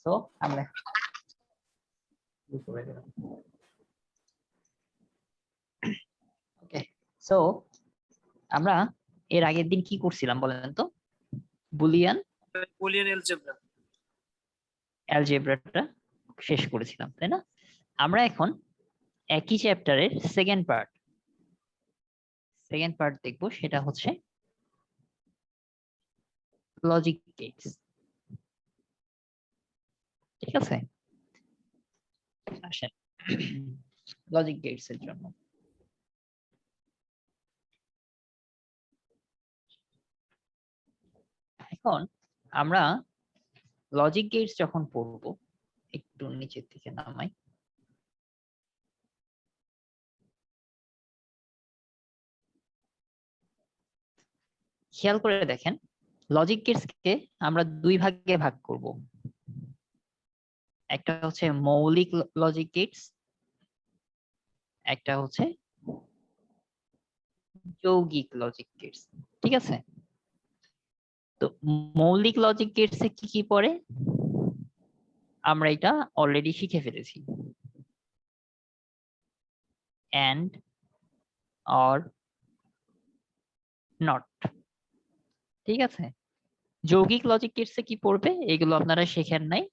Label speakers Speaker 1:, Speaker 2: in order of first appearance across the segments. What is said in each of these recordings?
Speaker 1: So আমরা ওকে, so আমরা এর আগের দিন কি করছিলাম বলেন তো? বুলিয়ান অ্যালজেব্রাটা শেষ করেছিলাম, তাই না? আমরা এখন একই চ্যাপ্টারের সেকেন্ড পার্ট দেখব, সেটা হচ্ছে লজিক গেটস। ঠিক আছে, আসেন লজিক গেটস এর জন্য এখন আমরা লজিক গেটস যখন পড়ব, একটু নিচের দিকে নামাই। খেয়াল করে দেখেন, লজিক গেটস কে আমরা দুই ভাগে ভাগ করব। একটা হচ্ছে মৌলিক লজিক গেটস, একটা হচ্ছে যৌগিক লজিক গেটস। ঠিক আছে, তো মৌলিক লজিক গেটস এ কি কি পড়ে আমরা এটা অলরেডি শিখে ফেলেছি। And, or, not. ঠিক আছে, যৌগিক লজিক গেটস এ কি পড়বে এগুলো আপনারা শেখেন নাই,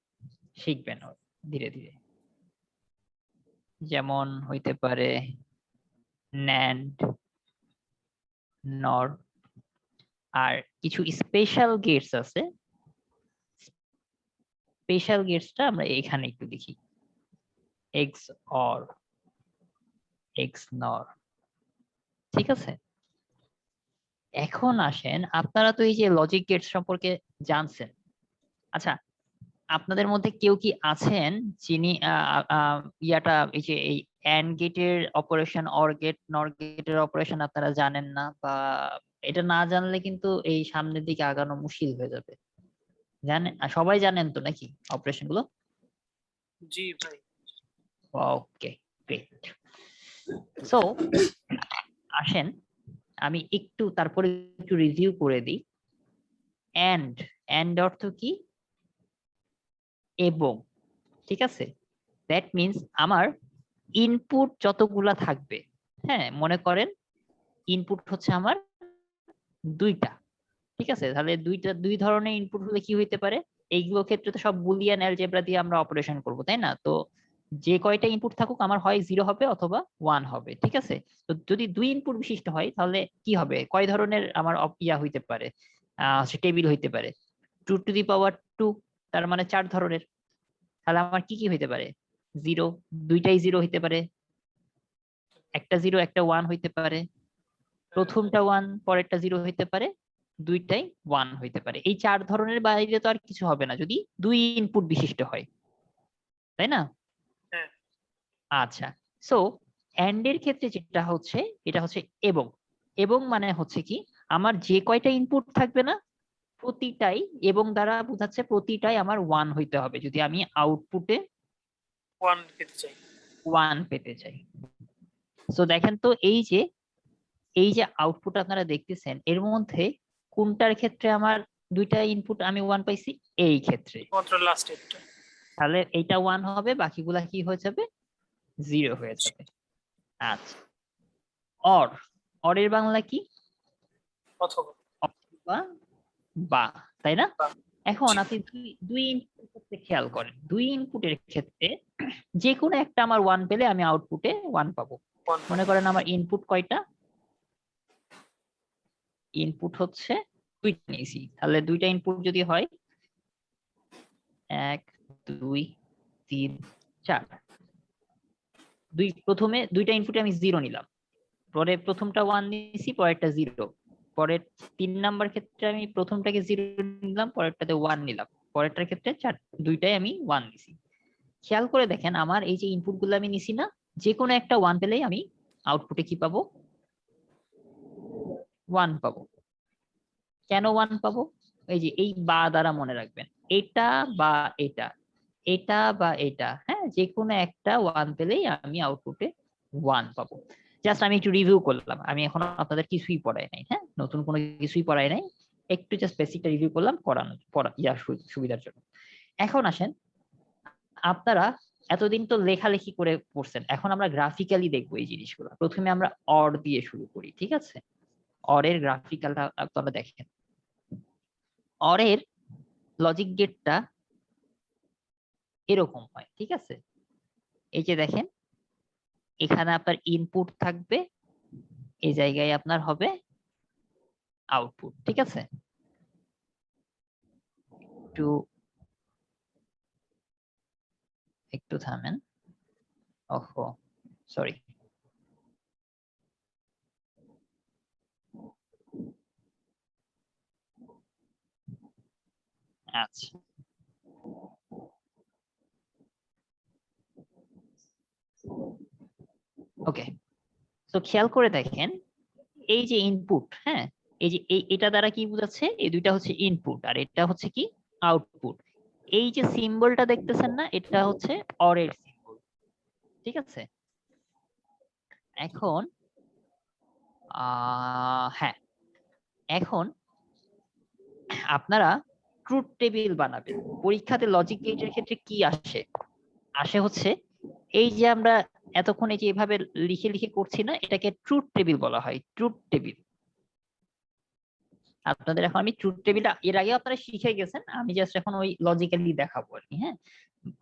Speaker 1: শিখবেন ধীরে ধীরে। যেমন হইতে পারে ন্যান্ড, নর, আর কিছু স্পেশাল গেটস আছে। স্পেশাল গেটসটা আমরা এখানে একটু দেখি, এক্স অর, এক্স নর। ঠিক আছে, এখন আসেন, আপনারা তো এই যে লজিক গেটস সম্পর্কে জানছেন। আচ্ছা, আপনাদের মধ্যে কেউ কি আছেন যিনি ইয়াটা এই যে এই এন্ড গেটের অপারেশন, অর গেট, নর গেটের অপারেশন আপনারা জানেন না, বা এটা না জানলে কিন্তু এই সামনের দিকে আগানো মুশকিল হয়ে যাবে। জানেন, সবাই জানেন তো নাকি অপারেশন গুলো?
Speaker 2: জি ভাই।
Speaker 1: ওকে, গ্রেট। সো আসেন আমি একটু তারপরে একটু রিভিউ করে দিই। এন্ড অর্থ কি? এবং। ঠিক আছে, দ্যাট মিনস আমার ইনপুট যতগুলা থাকবে, হ্যাঁ মনে করেন ইনপুট হচ্ছে আমার দুইটা। ঠিক আছে, তাহলে দুই ধরনের ইনপুট হলে কি হইতে পারে? এইগুলো ক্ষেত্রে তো সব বুলিয়ান অ্যালজেব্রা দিয়ে আমরা অপারেশন করব, তাই না? তো যে কয়টা ইনপুট থাকুক আমার হয় 0 হবে অথবা 1 হবে। ঠিক আছে, তো যদি দুই ইনপুট বিশিষ্ট হয় তাহলে কি হবে? কয় ধরনের আমার ইয়া হইতে পারে, টেবিল হইতে পারে? 2 to the power 2, তার মানে 4 ধরনের। তাহলে আমার কি কি হইতে পারে? 0, দুইটাই 0 হইতে পারে, একটা 0 একটা 1 হইতে পারে, প্রথমটা 1 পরেরটা 0 হইতে পারে, দুইটাই 1 হইতে পারে। এই 4 ধরনের বাইরে তো আর কিছু হবে না যদি দুই ইনপুট বিশিষ্ট হয়, তাই না? আচ্ছা, সো এন্ড এর ক্ষেত্রে যেটা হচ্ছে এটা হচ্ছে এবং। এবং মানে হচ্ছে কি, আমার যে কয়টা ইনপুট থাকবে না প্রতিটাই, এবং দ্বারা বোঝাচ্ছে প্রতিটাই আমার 1 হইতে হবে যদি আমি আউটপুটে
Speaker 2: 1 পেতে চাই।
Speaker 1: 1 পেতে চাই। সো দেখেন তো এই যে আউটপুট আপনারা দেখতেছেন এর মধ্যে কোনটার ক্ষেত্রে আমার দুইটা ইনপুট আমি 1 পাইছি? এই ক্ষেত্রে
Speaker 2: মাত্র লাস্ট একটা।
Speaker 1: তাহলে এইটা 1 হবে, বাকিগুলা কি হয়ে যাবে? 0 হয়ে যাবে। আচ্ছা, অর, অর এর বাংলা কি?
Speaker 2: অথবা।
Speaker 1: অথবা বা, তাই না?
Speaker 2: বা।
Speaker 1: এখন আপনি দুই ইনপুটের ক্ষেত্রে খেয়াল করেন, দুই ইনপুটের ক্ষেত্রে যে কোনো একটা আমার 1 পেলে আমি আউটপুটে 1 পাবো। মনে করেন আমার ইনপুট কয়টা? ইনপুট হচ্ছে দুইটা নিয়েছি, তাহলে দুইটা ইনপুট যদি হয় 1 2 3 4, প্রথমে দুইটা ইনপুটে আমি 0 নিলাম, পরে প্রথমটা 1 নিয়েছি, পরেরটা 0, পরের 3 নাম্বার ক্ষেত্রে আমি প্রথমটাকে 0 নিলাম, পরেরটাতে 1 নিলাম, পরেরটার ক্ষেত্রে দুইটাই আমি 1 নিছি। খেয়াল করে দেখেন আমার এই যে ইনপুট গুলো আমি নিছি না, যে কোনো একটা 1 পেলেই আমি আউটপুটে কি পাবো? 1 পাবো। কেন 1 পাবো? এই যে এই বা দ্বারা মনে রাখবেন, এটা বা এটা, এটা বা এটা, হ্যাঁ যে কোনো একটা 1 পেলেই আমি আউটপুটে 1 পাবো। জাস্ট আমি একটু রিভিউ করলাম, আমি এখন আপনাদের কিছুই পড়াই নাই, হ্যাঁ নতুন কোনো কিছুই পড়াই নাই, একটু জাস্ট বেসিকটা রিভিউ করলাম সুবিধার জন্য। এখন আসেন আপনারা এতদিন তো লেখালেখি করে পড়ছেন, এখন আমরা গ্রাফিক্যালি দেখবো এই জিনিসগুলো। প্রথমে আমরা অর দিয়ে শুরু করি, ঠিক আছে? অরের গ্রাফিক্যালটা আপনারা দেখেন। অরের লজিক গেটটা এরকম হয়, ঠিক আছে? এই যে দেখেন, এখানে আপনার ইনপুট থাকবে, এই জায়গায় আপনার হবে আউটপুট, ঠিক আছে? একটু থামেন, ওহো সরি। আচ্ছা, ওকে। তো খেয়াল করে দেখেন, এই যে ইনপুট, হ্যাঁ, এই যে এটা দ্বারা কি বোঝাচ্ছে? এই দুইটা হচ্ছে ইনপুট আর এটা হচ্ছে কি আউটপুট। এই যে সিম্বলটা দেখতেছেন না, এটা হচ্ছে অরের সিম্বল, ঠিক আছে? এখন হ্যাঁ, এখন আপনারা ট্রুথ টেবিল বানাবেন। পরীক্ষাতে লজিক গেটের ক্ষেত্রে কি আসে? আসে হচ্ছে এই যে আমরা এতক্ষণ এই যে এভাবে লিখে লিখে করছি না, এটাকে ট্রুথ টেবিল বলা হয়, ট্রুথ টেবিল। আপনাদের এখন আমি ট্রুথ টেবিলটা এর আগে আপনারা শিখে গেছেন, আমি জাস্ট এখন ওই লজিক্যালি দেখাবো আর কি, হ্যাঁ?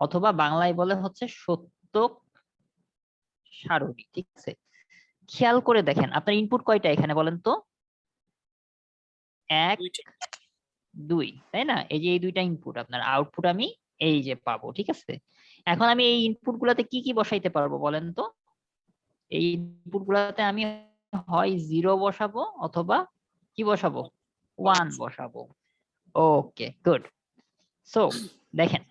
Speaker 1: অথবা বাংলায় বলে হচ্ছে সত্য সারণী, ঠিক আছে? খেয়াল করে দেখেন, আপনার ইনপুট কয়টা এখানে বলেন তো? 1
Speaker 2: দুইটা।
Speaker 1: 2, তাই না? এই যে এই দুইটা ইনপুট, আপনার আউটপুট আমি এই যে পাবো, ঠিক আছে? এখন আমি এই ইনপুট গুলাতে কি কি বসাইতে পারবো বলেন তো? এই ইনপুট গুলাতে আমি হয় 0 বসাবো অথবা কি বসাবো? 1 বসাবো। ওকে, গুড। সো দেখেন,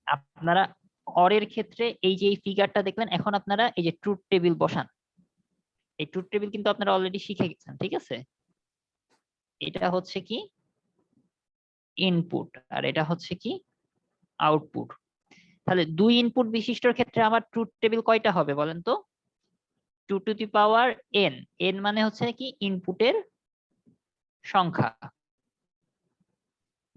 Speaker 1: আপনারা অরের ক্ষেত্রে এই যে এই ফিগারটা দেখলেন, এখন আপনারা এই যে ট্রুথ টেবিল বসান। এই ট্রুথ টেবিল কিন্তু আপনারা অলরেডি শিখে গেছেন, ঠিক আছে? এটা হচ্ছে কি ইনপুট আর এটা হচ্ছে কি আউটপুট। তাহলে 2 ইনপুট বিশিষ্টর ক্ষেত্রে আমার ট্রুথ টেবিল কয়টা হবে বলেন তো? 2 to the power n। n মানে হচ্ছে কি ইনপুটের সংখ্যা।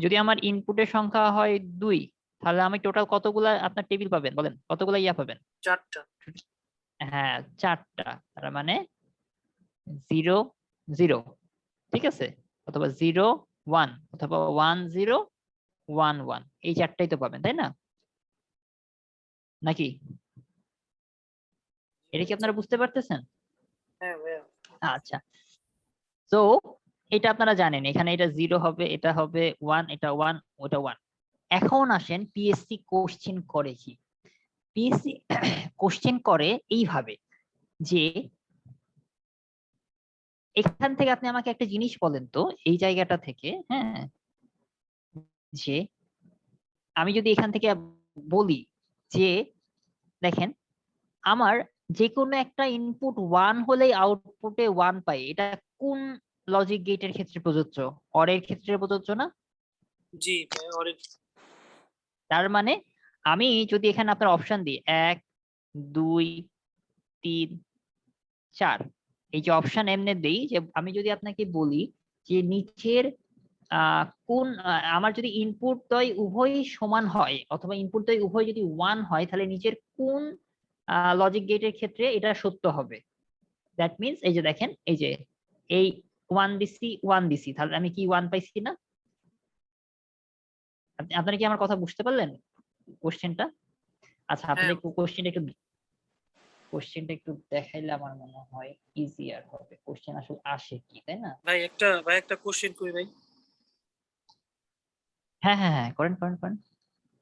Speaker 1: যদি আমার ইনপুটের সংখ্যা হয় 2, তাহলে আমি টোটাল কতগুলা আপনার টেবিল পাবেন বলেন? কতগুলা ইয়া পাবেন?
Speaker 2: 4টা।
Speaker 1: হ্যাঁ, 4টা। তার মানে 0 0, ঠিক আছে? অথবা 0 1 অথবা 1 0 1 1, এই 4টাই তো পাবেন, তাই না? নাকি? এটা কি আপনারা বুঝতে পারতেছেন?
Speaker 2: হ্যাঁ ভাইয়া।
Speaker 1: আচ্ছা, তো এটা আপনারা জানেন, এখানে এটা 0 হবে, এটা হবে 1, এটা 1, ওটা 1। এখন আসেন পিএসসি কোশ্চেন করে কি? পিএসসি কোশ্চেন করে এইভাবে যে এখান থেকে আপনি আমাকে একটা জিনিস বলেন তো, এই জায়গাটা থেকে, হ্যাঁ, যে আমি যদি এখান থেকে বলি যে দেখেন, আমার যে কোনো একটা ইনপুট 1 হলেই আউটপুটে 1 পাই, এটা কোন লজিক গেটের ক্ষেত্রে প্রযোজ্য? অরের ক্ষেত্রে প্রযোজ্য না?
Speaker 2: জি ভাইয়া,
Speaker 1: তার মানে আমি যদি এখানে আপনার অপশন দিই 1 2 3 4, এই যে অপশন এমনি দেই, যে আমি যদি আপনাকে বলি যে নিচের কোন আমার যদি ইনপুট দ্বয় উভয়ই সমান হয় অথবা ইনপুট দ্বয় উভয় যদি 1 হয়, তাহলে নিচের কোন লজিক গেটের ক্ষেত্রে এটা সত্য হবে? দ্যাট মিনস এই যে দেখেন, এই যে এই 1 দিছি 1 দিছি, তাহলে আমি কি 1 পাইছি না? আপনারা কি আমার কথা বুঝতে পারলেন কোশ্চেনটা? আচ্ছা,
Speaker 2: হ্যাঁ
Speaker 1: আপনাদের কোশ্চেনটা একটু দেখাইলে আমার মনে হয় ইজিয়ার হবে। কোশ্চেন আসলে আসে কি, তাই না?
Speaker 2: ভাই, একটা কোশ্চেন করি ভাই।
Speaker 1: হ্যাঁ হ্যাঁ হ্যাঁ, করেন করেন করেন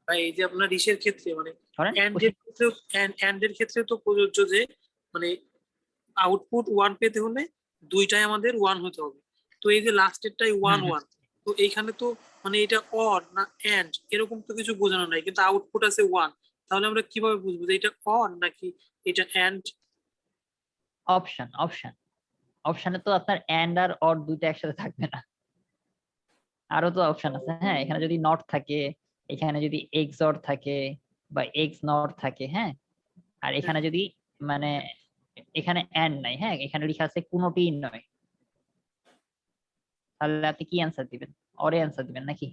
Speaker 2: ভাই এই যে আপনার ইসের ক্ষেত্রে মানে
Speaker 1: করেন
Speaker 2: এন্ড এর
Speaker 1: কোশ্চেন।
Speaker 2: ক্ষেত্রেও এন্ড এর ক্ষেত্রে তো প্রযোজ্য যে মানে আউটপুট 1 পেতে হলে দুইটাই আমাদের 1 হতে হবে। তো এই যে লাস্টেরটাই 1
Speaker 1: হুম হুম।
Speaker 2: 1, তো এইখানে তো মানে এটা অর না এন্ড এরকম তো কিছু বোঝানো নাই, কিন্তু আউটপুট আছে 1। তাহলে আমরা কিভাবে বুঝবো যে এটা অর নাকি এটা এন্ড?
Speaker 1: অপশন অপশন অপশনে তো আপনার এন্ড আর অর দুইটা একসাথে থাকবে না, আরো তো অপশন আছে। হ্যাঁ, এখানে যদি নট থাকে, এখানে যদি এক্স অর থাকে বা এক্স নট থাকে, হ্যাঁ, আর এখানে যদি মানে এখানে এন্ড নাই, হ্যাঁ, এখানে লেখা আছে কোনোটিই নয়, তাহলে আপনি কি অ্যান্সার দিবেন? অরে অ্যান্সার দিবেন নাকি?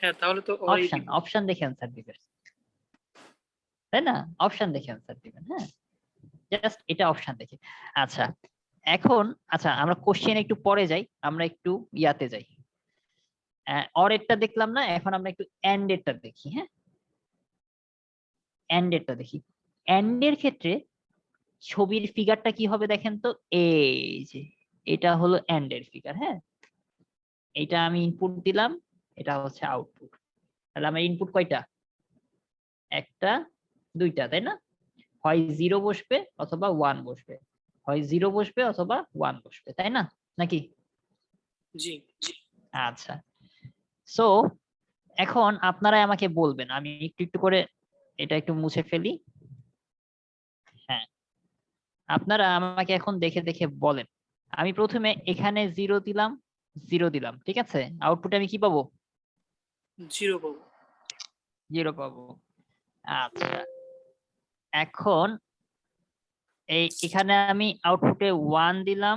Speaker 2: হ্যাঁ, তাহলে তো অরই
Speaker 1: অপশন
Speaker 2: দিব।
Speaker 1: অপশন দেখে অ্যান্সার দিবেন। তাই না? অপশন দেখে অ্যান্সার দিবেন। হ্যাঁ, জাস্ট এটা অপশন দেখে। আচ্ছা, এখন আচ্ছা আমরা কোশ্চেন একটু পরে যাই, আমরা একটু ইয়াতে যাই। অর এরটা দেখলাম না, এখন আমরা একটু এন্ড এরটা দেখি। হ্যাঁ, এন্ড এরটা দেখি। এন্ড এর ক্ষেত্রে ছবির ফিগারটা কি হবে দেখেন তো, এই যে এটা হলো এন্ড এর ফিগার। হ্যাঁ, এটা আমি ইনপুট দিলাম, এটা হচ্ছে আউটপুট। তাহলে আমার ইনপুট কয়টা? একটা, দুইটা, তাই না? হয় 0 বসবে অথবা 1 বসবে, হয় 0 বসবে অথবা 1 বসবে, তাই না? নাকি?
Speaker 2: জি।
Speaker 1: আচ্ছা, সো এখন আপনারা আমাকে বলবেন, আমি একটু একটু করে এটা একটু মুছে ফেলি। হ্যাঁ, আপনারা আমাকে এখন দেখে দেখে বলেন। আমি প্রথমে এখানে 0 দিলাম, 0 দিলাম, ঠিক আছে? আউটপুটে আমি কি পাবো?
Speaker 2: 0 পাবো।
Speaker 1: 0 পাবো। আচ্ছা, এখন এখানে আমি আউটপুটে 1 দিলাম,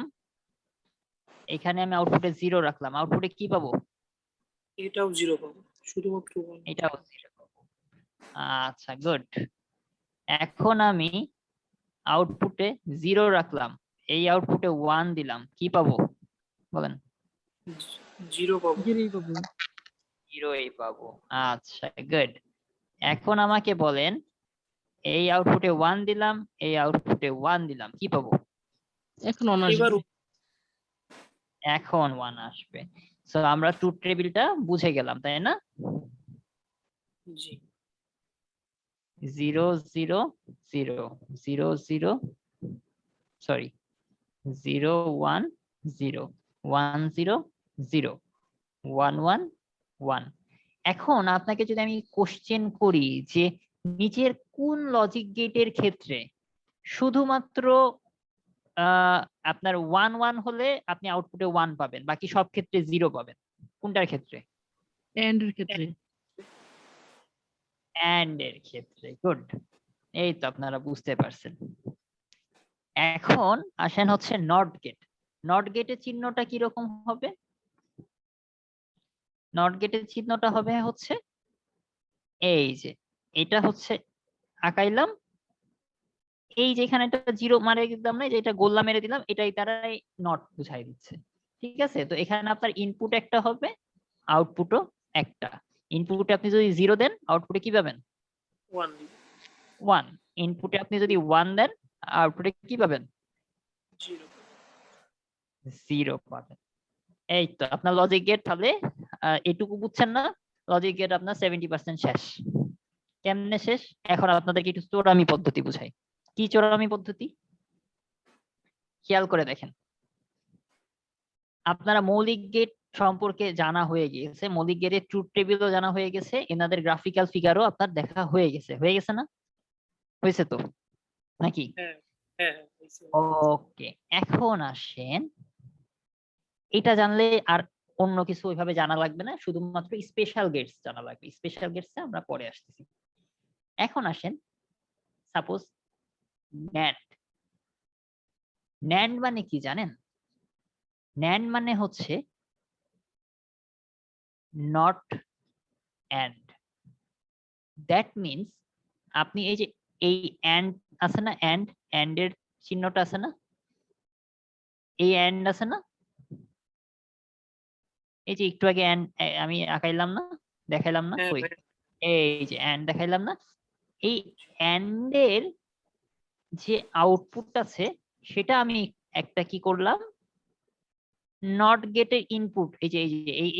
Speaker 1: এখানে আমি আউটপুটে 0 রাখলাম, আউটপুটে কি পাবো?
Speaker 2: এটাও 0 পাবো, শুধুমাত্র 1।
Speaker 1: এটাও 0 পাবো। আচ্ছা, গুড। এখন আমি আউটপুটে 0 রাখলাম, এই আউটপুটে 1 দিলাম, কি পাবো বলেন?
Speaker 2: 0 পাবো।
Speaker 1: 0 পাবো। আচ্ছা, গুড। এখন আমাকে বলেন, এই আউটপুটে 1 দিলাম, এই আউটপুটে 1 দিলাম, কি পাবো?
Speaker 2: এবার
Speaker 1: এখন 1 আসবে। সো আমরা ট্রুথ টেবিলটা বুঝে গেলাম, তাই না?
Speaker 2: জি।
Speaker 1: 0 0 0 0 0, সরি, 0 1 0 1 0 0 1 1 1। এখন আপনাকে যদি আমি কোশ্চেন করি যে নিচের কোন লজিক গেটের ক্ষেত্রে শুধুমাত্র আপনার 1 1 হলে আপনি আউটপুটে 1 পাবেন, বাকি সব ক্ষেত্রে 0 পাবেন, কোনটার ক্ষেত্রে?
Speaker 3: এন্ড এর ক্ষেত্রে।
Speaker 1: এন্ড এর ক্ষেত্রে। গুড, এই তো আপনারা বুঝতে পারছেন। এখন আসেন হচ্ছে নট গেট। নট গেটের চিহ্নটা কি রকম হবে? নট গেটের চিহ্নটা হবে হচ্ছে এই যে, এটা হচ্ছে আঁকাইলাম, এই যে এখানে একটা 0 মারে দিলাম না, যে এটা গোল্লা মেরে দিলাম, এটাই তারাই নট বুঝাই দিচ্ছে। ঠিক আছে, তো এখানে আপনার ইনপুট একটা হবে, আউটপুটও একটা। ইনপুটে আপনি যদি 0 দেন, আউটপুটে কি পাবেন?
Speaker 2: 1 দিব।
Speaker 1: 1। ইনপুটে আপনি যদি 1 দেন, আউটপুটে কি পাবেন?
Speaker 2: 0
Speaker 1: 0 পাবেন। এই তো আপনার লজিক গেট। তাহলে এটুকু বুঝছেন না? লজিক গেট আপনার 70% শেষ। কেমনে শেষ? এখন আপনাদেরকে একটু চোরামি পদ্ধতি বুঝাই। কি চোরামি পদ্ধতি? খেয়াল করে দেখেন, আপনারা মৌলিক গেট সম্পর্কে জানা হয়ে গিয়েছে, মৌলিক গেটের ট্রুথ টেবিলও জানা হয়ে গেছে, এনাদের গ্রাফিক্যাল ফিগারও আপনার দেখা হয়ে গেছে, হয়ে গেছে না? হয়েছে তো নাকি?
Speaker 2: হ্যাঁ হ্যাঁ হ্যাঁ, হয়েছে।
Speaker 1: ওকে, এখন আসেন, এটা জানলে আর অন্য কিছু ওইভাবে জানা লাগবে না, শুধুমাত্র স্পেশাল গেটস জানা লাগবে। স্পেশাল গেটস আমরা পরে আসতেছি। এখন আসেন, সাপোজ ন্যান্ড। ন্যান্ড মানে কি জানেন? ন্যান্ড মানে হচ্ছে নট এন্ড। দ্যাট মিনস আপনি এই যে এই এন্ড আছে না, এন্ড এর চিহ্নটা আছে না, এই এন্ড আছে না, এই যে একটু আগে এন্ড আমি আঁকাইলাম না, দেখাইলাম না,
Speaker 2: হ্যাঁ
Speaker 1: কই?
Speaker 2: ভাই।
Speaker 1: এই যে এন্ড দেখাইলাম না, এই এন্ড এর যে আউটপুট আছে সেটা আমি একটা কি করলাম, নট গেটের ইনপুট, এই যে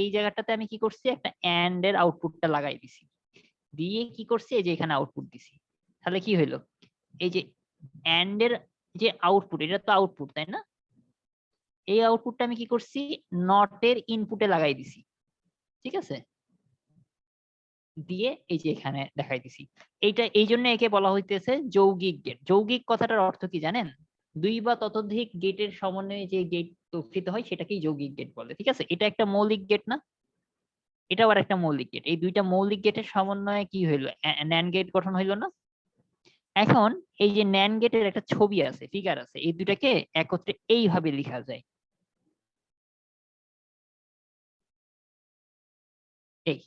Speaker 1: এই জায়গাটাতে আমি কি করছি, একটা এন্ড এর আউটপুটটা লাগাই দিছি, দিয়ে কি করছি, এই যে এখানে আউটপুট দিছি। তাহলে কি হইলো, এই যে এন্ড এর যে আউটপুট, এটা তো আউটপুট তাই না? এই আউটপুটটা আমি কি করছি, নট এর ইনপুটে লাগাই দিছি, ঠিক আছে? দিয়ে এই যে এখানে দেখাই দিছি। এইটা এই জন্য একে বলা হইতেছে যৌগিক গেট। যৌগিক কথাটার অর্থ কি জানেন? দুই বা ততোধিক গেটের সমন্বয়ে যে গেট তৈরি হয় সেটাকেই যৌগিক গেট বলে, ঠিক আছে? এটা একটা মৌলিক গেট না, এটাও আর একটা মৌলিক গেট। এই দুইটা মৌলিক গেটের সমন্বয়ে কি হইলো, ন্যান্ড গেট গঠন হইলো না? এখন এই যে ন্যান্ড গেটের একটা ছবি আছে, ফিগার আছে, এই দুটাকে একত্রে এইভাবে লেখা যায়, এই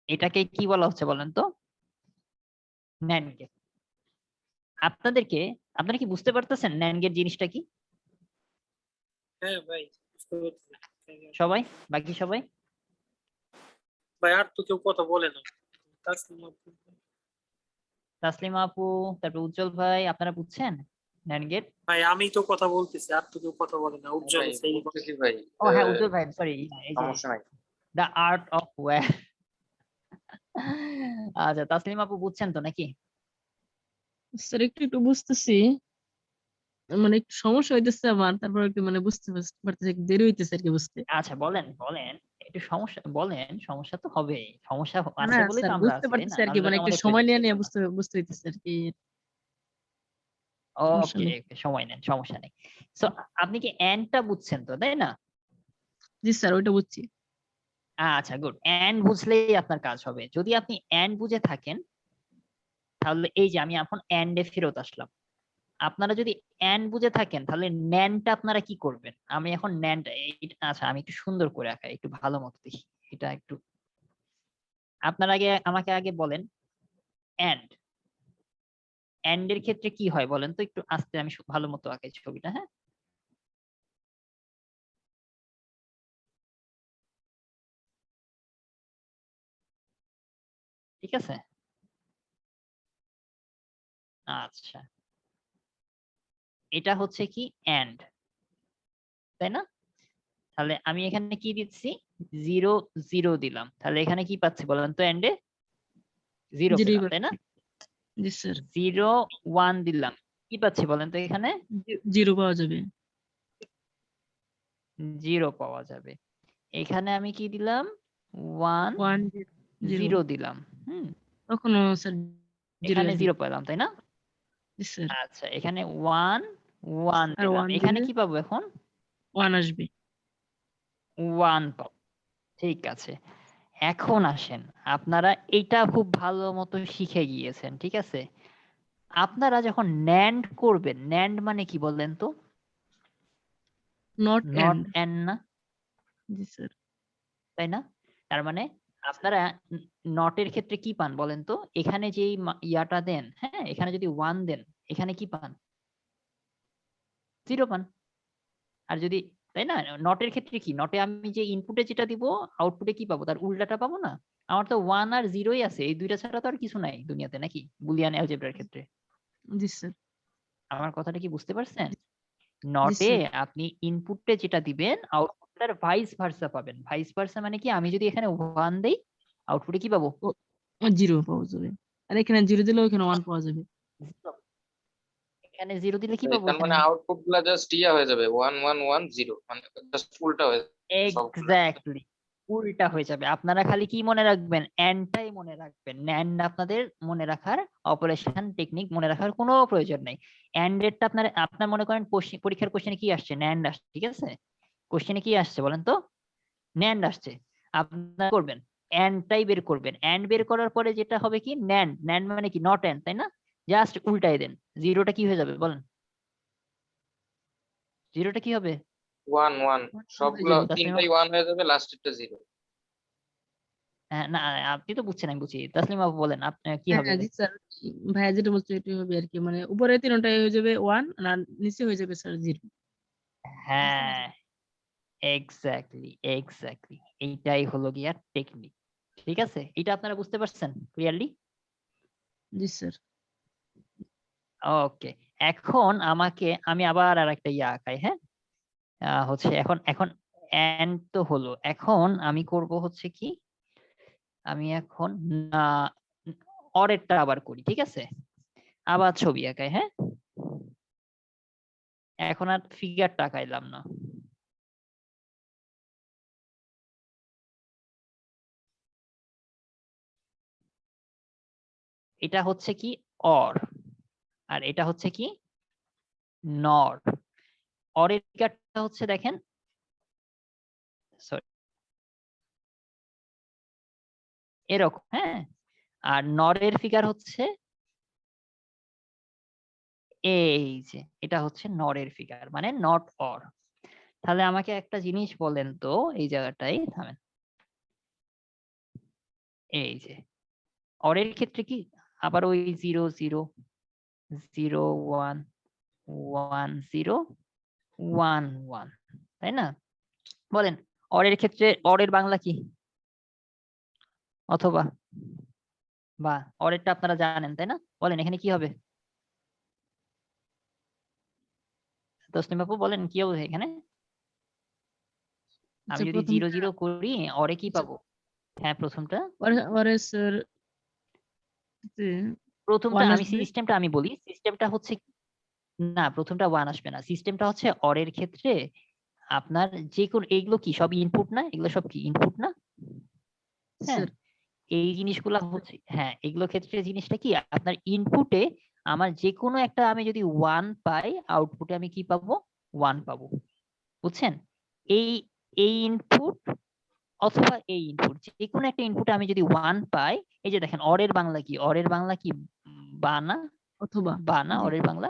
Speaker 1: এটাকে কি বলা হচ্ছে বলেন তো? NAND gate. আপনারা কি বুঝতে পারতেছেন ন্যান্ড গেট জিনিসটা কি?
Speaker 2: হ্যাঁ ভাই, বুঝতে পারছি।
Speaker 1: সবাই, বাকি সবাই?
Speaker 2: ভাই আর তো কেউ কথা বলে না। তাসলিমা আপু।
Speaker 1: তাসলিমা আপু, তারপর উজ্জ্বল ভাই, আপনারা বুঝছেন ন্যান্ড গেট?
Speaker 2: ভাই আমি তো কথা বলতেছি, আর তো কেউ কথা বলে না। উজ্জ্বল
Speaker 4: ভাই
Speaker 2: সেই
Speaker 4: বুঝতেছি ভাই,
Speaker 1: ও হ্যাঁ, উজ্জ্বল ভাই, সরি, এই যে
Speaker 4: সমস্যা নাই।
Speaker 1: The art of war. আচ্ছা, তাসলিমা আপু বুঝছেন তো নাকি?
Speaker 3: স্যার একটু একটু বুঝতেছি, মানে একটু সমস্যা হইতেছে আমার, তারপর একটু মানে বুঝতে পারতেছি, একটু দেরি হইতেছে আর কি বুঝতে।
Speaker 1: আচ্ছা, বলেন বলেন, একটু সমস্যা বলেন, সমস্যা তো হবে, সমস্যা আছে
Speaker 3: না
Speaker 1: বলেই তো
Speaker 3: স্যার
Speaker 1: আমরা
Speaker 3: বুঝতে
Speaker 1: আছি, তাই না?
Speaker 3: পারতেছি আর কি,
Speaker 1: নাহলে
Speaker 3: মানে
Speaker 1: তো
Speaker 3: একটু
Speaker 1: আমাদের
Speaker 3: সময়
Speaker 1: প্রজেক্ট
Speaker 3: নিয়ে
Speaker 1: শেষ
Speaker 3: নিয়ে
Speaker 1: হতো না।
Speaker 3: বুঝতে হইতেছে আর কি। সমস্যা
Speaker 1: ওকে,
Speaker 3: নেই।
Speaker 1: সময় নেন, সমস্যা নেই। সো আপনি কি এন্ডটা বুঝছেন তো, তাই না?
Speaker 3: জি স্যার, ওইটা বুঝছি।
Speaker 1: আচ্ছা, গুড। এন্ড বুঝলেই আপনার কাজ হবে। যদি আপনি এন্ড বুঝে থাকেন, তাহলে এই যে আমি এখন এন্ডে ফেরত আসলাম। আপনারা যদি এন্ড বুঝে থাকেন, তাহলে ন্যানটা আপনারা কি করবেন? আমি এখন ন্যানটা, আচ্ছা আমি একটু সুন্দর করে আঁকাই, একটু ভালো মতো দেখি। এটা একটু আপনার আগে আমাকে আগে বলেন, এন্ড এন্ড এর ক্ষেত্রে কি হয় বলেন তো, একটু আস্তে, আমি ভালো মতো আঁকাই ছবিটা, হ্যাঁ? ঠিক আছে, আচ্ছা, এটা হচ্ছে কি এন্ড, তাই না? তাহলে আমি এখানে কি দিচ্ছি? 0 0 দিলাম, তাহলে এখানে কি পাচ্ছি বলেন তো? এন্ডে 0
Speaker 3: জিরোই
Speaker 1: পেলাম, তাই না?
Speaker 3: জি স্যার,
Speaker 1: 0 1 দিলাম, কি পাচ্ছি বলেন তো? এখানে
Speaker 3: জিরো পাওয়া যাবে।
Speaker 1: 0 পাওয়া যাবে। এখানে আমি কি দিলাম? 1
Speaker 3: ওয়ান, জিরো,
Speaker 1: 0 দিলাম। হুম,
Speaker 3: তখনও স্যার জিরো
Speaker 1: এখানে
Speaker 3: আসবে।
Speaker 1: 0 পেলাম, তাই না?
Speaker 3: জি স্যার,
Speaker 1: আচ্ছা, এখানে 1 1
Speaker 3: আর
Speaker 1: দিলাম,
Speaker 3: ওয়ান
Speaker 1: এখানে
Speaker 3: দিলে
Speaker 1: কি পাবো এখন?
Speaker 3: ওয়ান আসবে।
Speaker 1: 1 পাবো। ঠিক আছে, এখন আসেন, আপনারা এইটা খুব ভালো মতো শিখে গিয়েছেন, ঠিক আছে? আপনারা যখন ন্যান্ড করবেন, ন্যান্ড মানে কি বলেন তো?
Speaker 3: Not
Speaker 1: not
Speaker 3: and.
Speaker 1: এন্ড না,
Speaker 3: জি স্যার,
Speaker 1: তাই না? তার মানে আপনারা নটের ক্ষেত্রে কি পান বলেন তো? এখানে যেই ইয়াটা দেন, হ্যাঁ, এখানে যদি 1 দেন, এখানে কি পান? 0 পান। আর যদি, তাই না? নটের ক্ষেত্রে কি? নটে আমি যে ইনপুটে যেটা দিব, আউটপুটে কি পাবো? তার উল্টাটা পাবো না? আমার তো 1 আর 0ই আছে। এই দুইটা ছাড়া তো আর কিছু নাই দুনিয়াতে, নাকি? বুলিয়ান অ্যালজেব্রার ক্ষেত্রে।
Speaker 3: জি স্যার,
Speaker 1: আমার কথাটা কি বুঝতে পারছেন?
Speaker 3: জি
Speaker 1: নটে
Speaker 3: স্যার,
Speaker 1: আপনি ইনপুটে যেটা দিবেন, আউটপুটটার ভাইস ভার্সা পাবেন। ভাইস ভার্সা মানে কি? আমি যদি এখানে 1 দেই, আউটপুটে কি পাবো?
Speaker 3: জিরো পাওয়া যাবে। আর এখানে জিরো দিলেও এখানে ওয়ান পাওয়া যাবে।
Speaker 1: 0। এখানে 0 দিলে কি
Speaker 4: ভাই,
Speaker 1: পাবো
Speaker 4: তার
Speaker 1: এখানে?
Speaker 4: মানে আউটপুট গুলা জাস্ট ইয়া হয়ে যাবে 1 1 1 0, মানে জাস্ট উল্টা হয়ে যাবে সবগুলা।
Speaker 1: এক্স্যাক্টলি, উল্টা হয়ে যাবে। আপনারা খালি কি মনে রাখবেন? এন্ডটাই মনে রাখবেন। ন্যান্ড আপনাদের মনে রাখার, অপারেশন টেকনিক মনে রাখার কোনো প্রয়োজন নাই। এন্ড এরটা আপনার মনে করেন পরীক্ষার কোশ্চেনে কি আসছে? ন্যান্ড আসছে, ঠিক আছে? কোশ্চেনে কি আসছে বলেন তো? ন্যান্ড আসছে। আপনারা করবেন এন্ডটাই বের করবেন। এন্ড বের করার পরে যেটা হবে কি? ন্যান্ড। ন্যান্ড মানে কি? নট এন্ড, তাই না? জাস্ট উল্টাই দেন। জিরোটা কি হয়ে যাবে বলেন? জিরোটা কি হবে?
Speaker 4: 1 1, সবগুলা
Speaker 1: তাসলিমা,
Speaker 4: তিনটাই 1 হয়ে যাবে, লাস্টেরটা 0।
Speaker 1: হ্যাঁ, না, আপনি তো বুঝছেন, আমি বুঝি। তাসলিমা আপু বলেন, আপনি কি হবে?
Speaker 3: হ্যাঁ জি স্যার, ভাইয়া যেটা বলছে এটাই হবে আর কি, মানে উপরে তিনটাই হয়ে যাবে ওয়ান, আর নিচে হয়ে যাবে স্যার জিরো।
Speaker 1: হ্যাঁ, এক্স্যাক্টলি, এক্স্যাক্টলি, এইটাই হলো গিয়া টেকনিক। ঠিক আছে, এটা আপনারা বুঝতে পারছেন ক্লিয়ারলি?
Speaker 3: জি স্যার,
Speaker 1: ওকে, এখন আমি আবার আর একটা ইয়া আঁকাই, হ্যাঁ? হচ্ছে এখন এখন এন্ড তো হলো, এখন আমি করব হচ্ছে কি? আমি এখন অরেরটা আবার করি, ঠিক আছে? আবার ছবি আঁকাই, হ্যাঁ? এখন আর ফিগারটা আঁকাইলাম না। এটা হচ্ছে কি? অর। আর এটা হচ্ছে কি? নর। অরের ফিগারটা হচ্ছে, দেখেন, সরি, এরকম, হ্যাঁ? আর নরের ফিগার হচ্ছে এই যে, এটা হচ্ছে নরের ফিগার, মানে নট অর। তাহলে আমাকে একটা জিনিস বলেন তো, এই জায়গাটাই থামেন। এই যে অরের ক্ষেত্রে কি আবার ওই 0 0 0 1 1 0 1 1, তাই না? বলেন অরের ক্ষেত্রে অরের বাংলা কি? অথবা বা অরেরটা আপনারা জানেন তাই না? বলেন এখানে কি হবে? তসলিম আপু বলেন কি হবে এখানে? আমি
Speaker 3: আচ্ছা
Speaker 1: যদি 0
Speaker 3: প্রথমটা
Speaker 1: 0 করি অরে কি
Speaker 3: আচ্ছা,
Speaker 1: পাবো? হ্যাঁ প্রথমটা
Speaker 3: ওরে স্যার
Speaker 1: প্রথমটা
Speaker 3: ওয়ান
Speaker 1: আমি
Speaker 3: আসবে।
Speaker 1: সিস্টেমটা আমি বলি সিস্টেমটা হচ্ছে না প্রথমটা 1 আসবে না সিস্টেমটা হচ্ছে অরের ক্ষেত্রে আপনার যে কোন এইগুলো কি সব ইনপুট না এগুলো সব কি ইনপুট না হ্যাঁ
Speaker 3: স্যার
Speaker 1: এই জিনিসগুলা হচ্ছে হ্যাঁ এগুলো ক্ষেত্রে জিনিসটা কি আপনার ইনপুটে আমার যে কোনো একটা আমি যদি 1 পাই আউটপুটে আমি কি পাবো 1 পাবো বুঝছেন এই এই ইনপুট অথবা এই ইনপুট যে কোনো একটা ইনপুটে আমি যদি 1 পাই এই যে দেখেন অরের বাংলা কি অরের বাংলা কি বানা
Speaker 3: অথবা
Speaker 1: বানা
Speaker 3: জি
Speaker 1: অরের বাংলা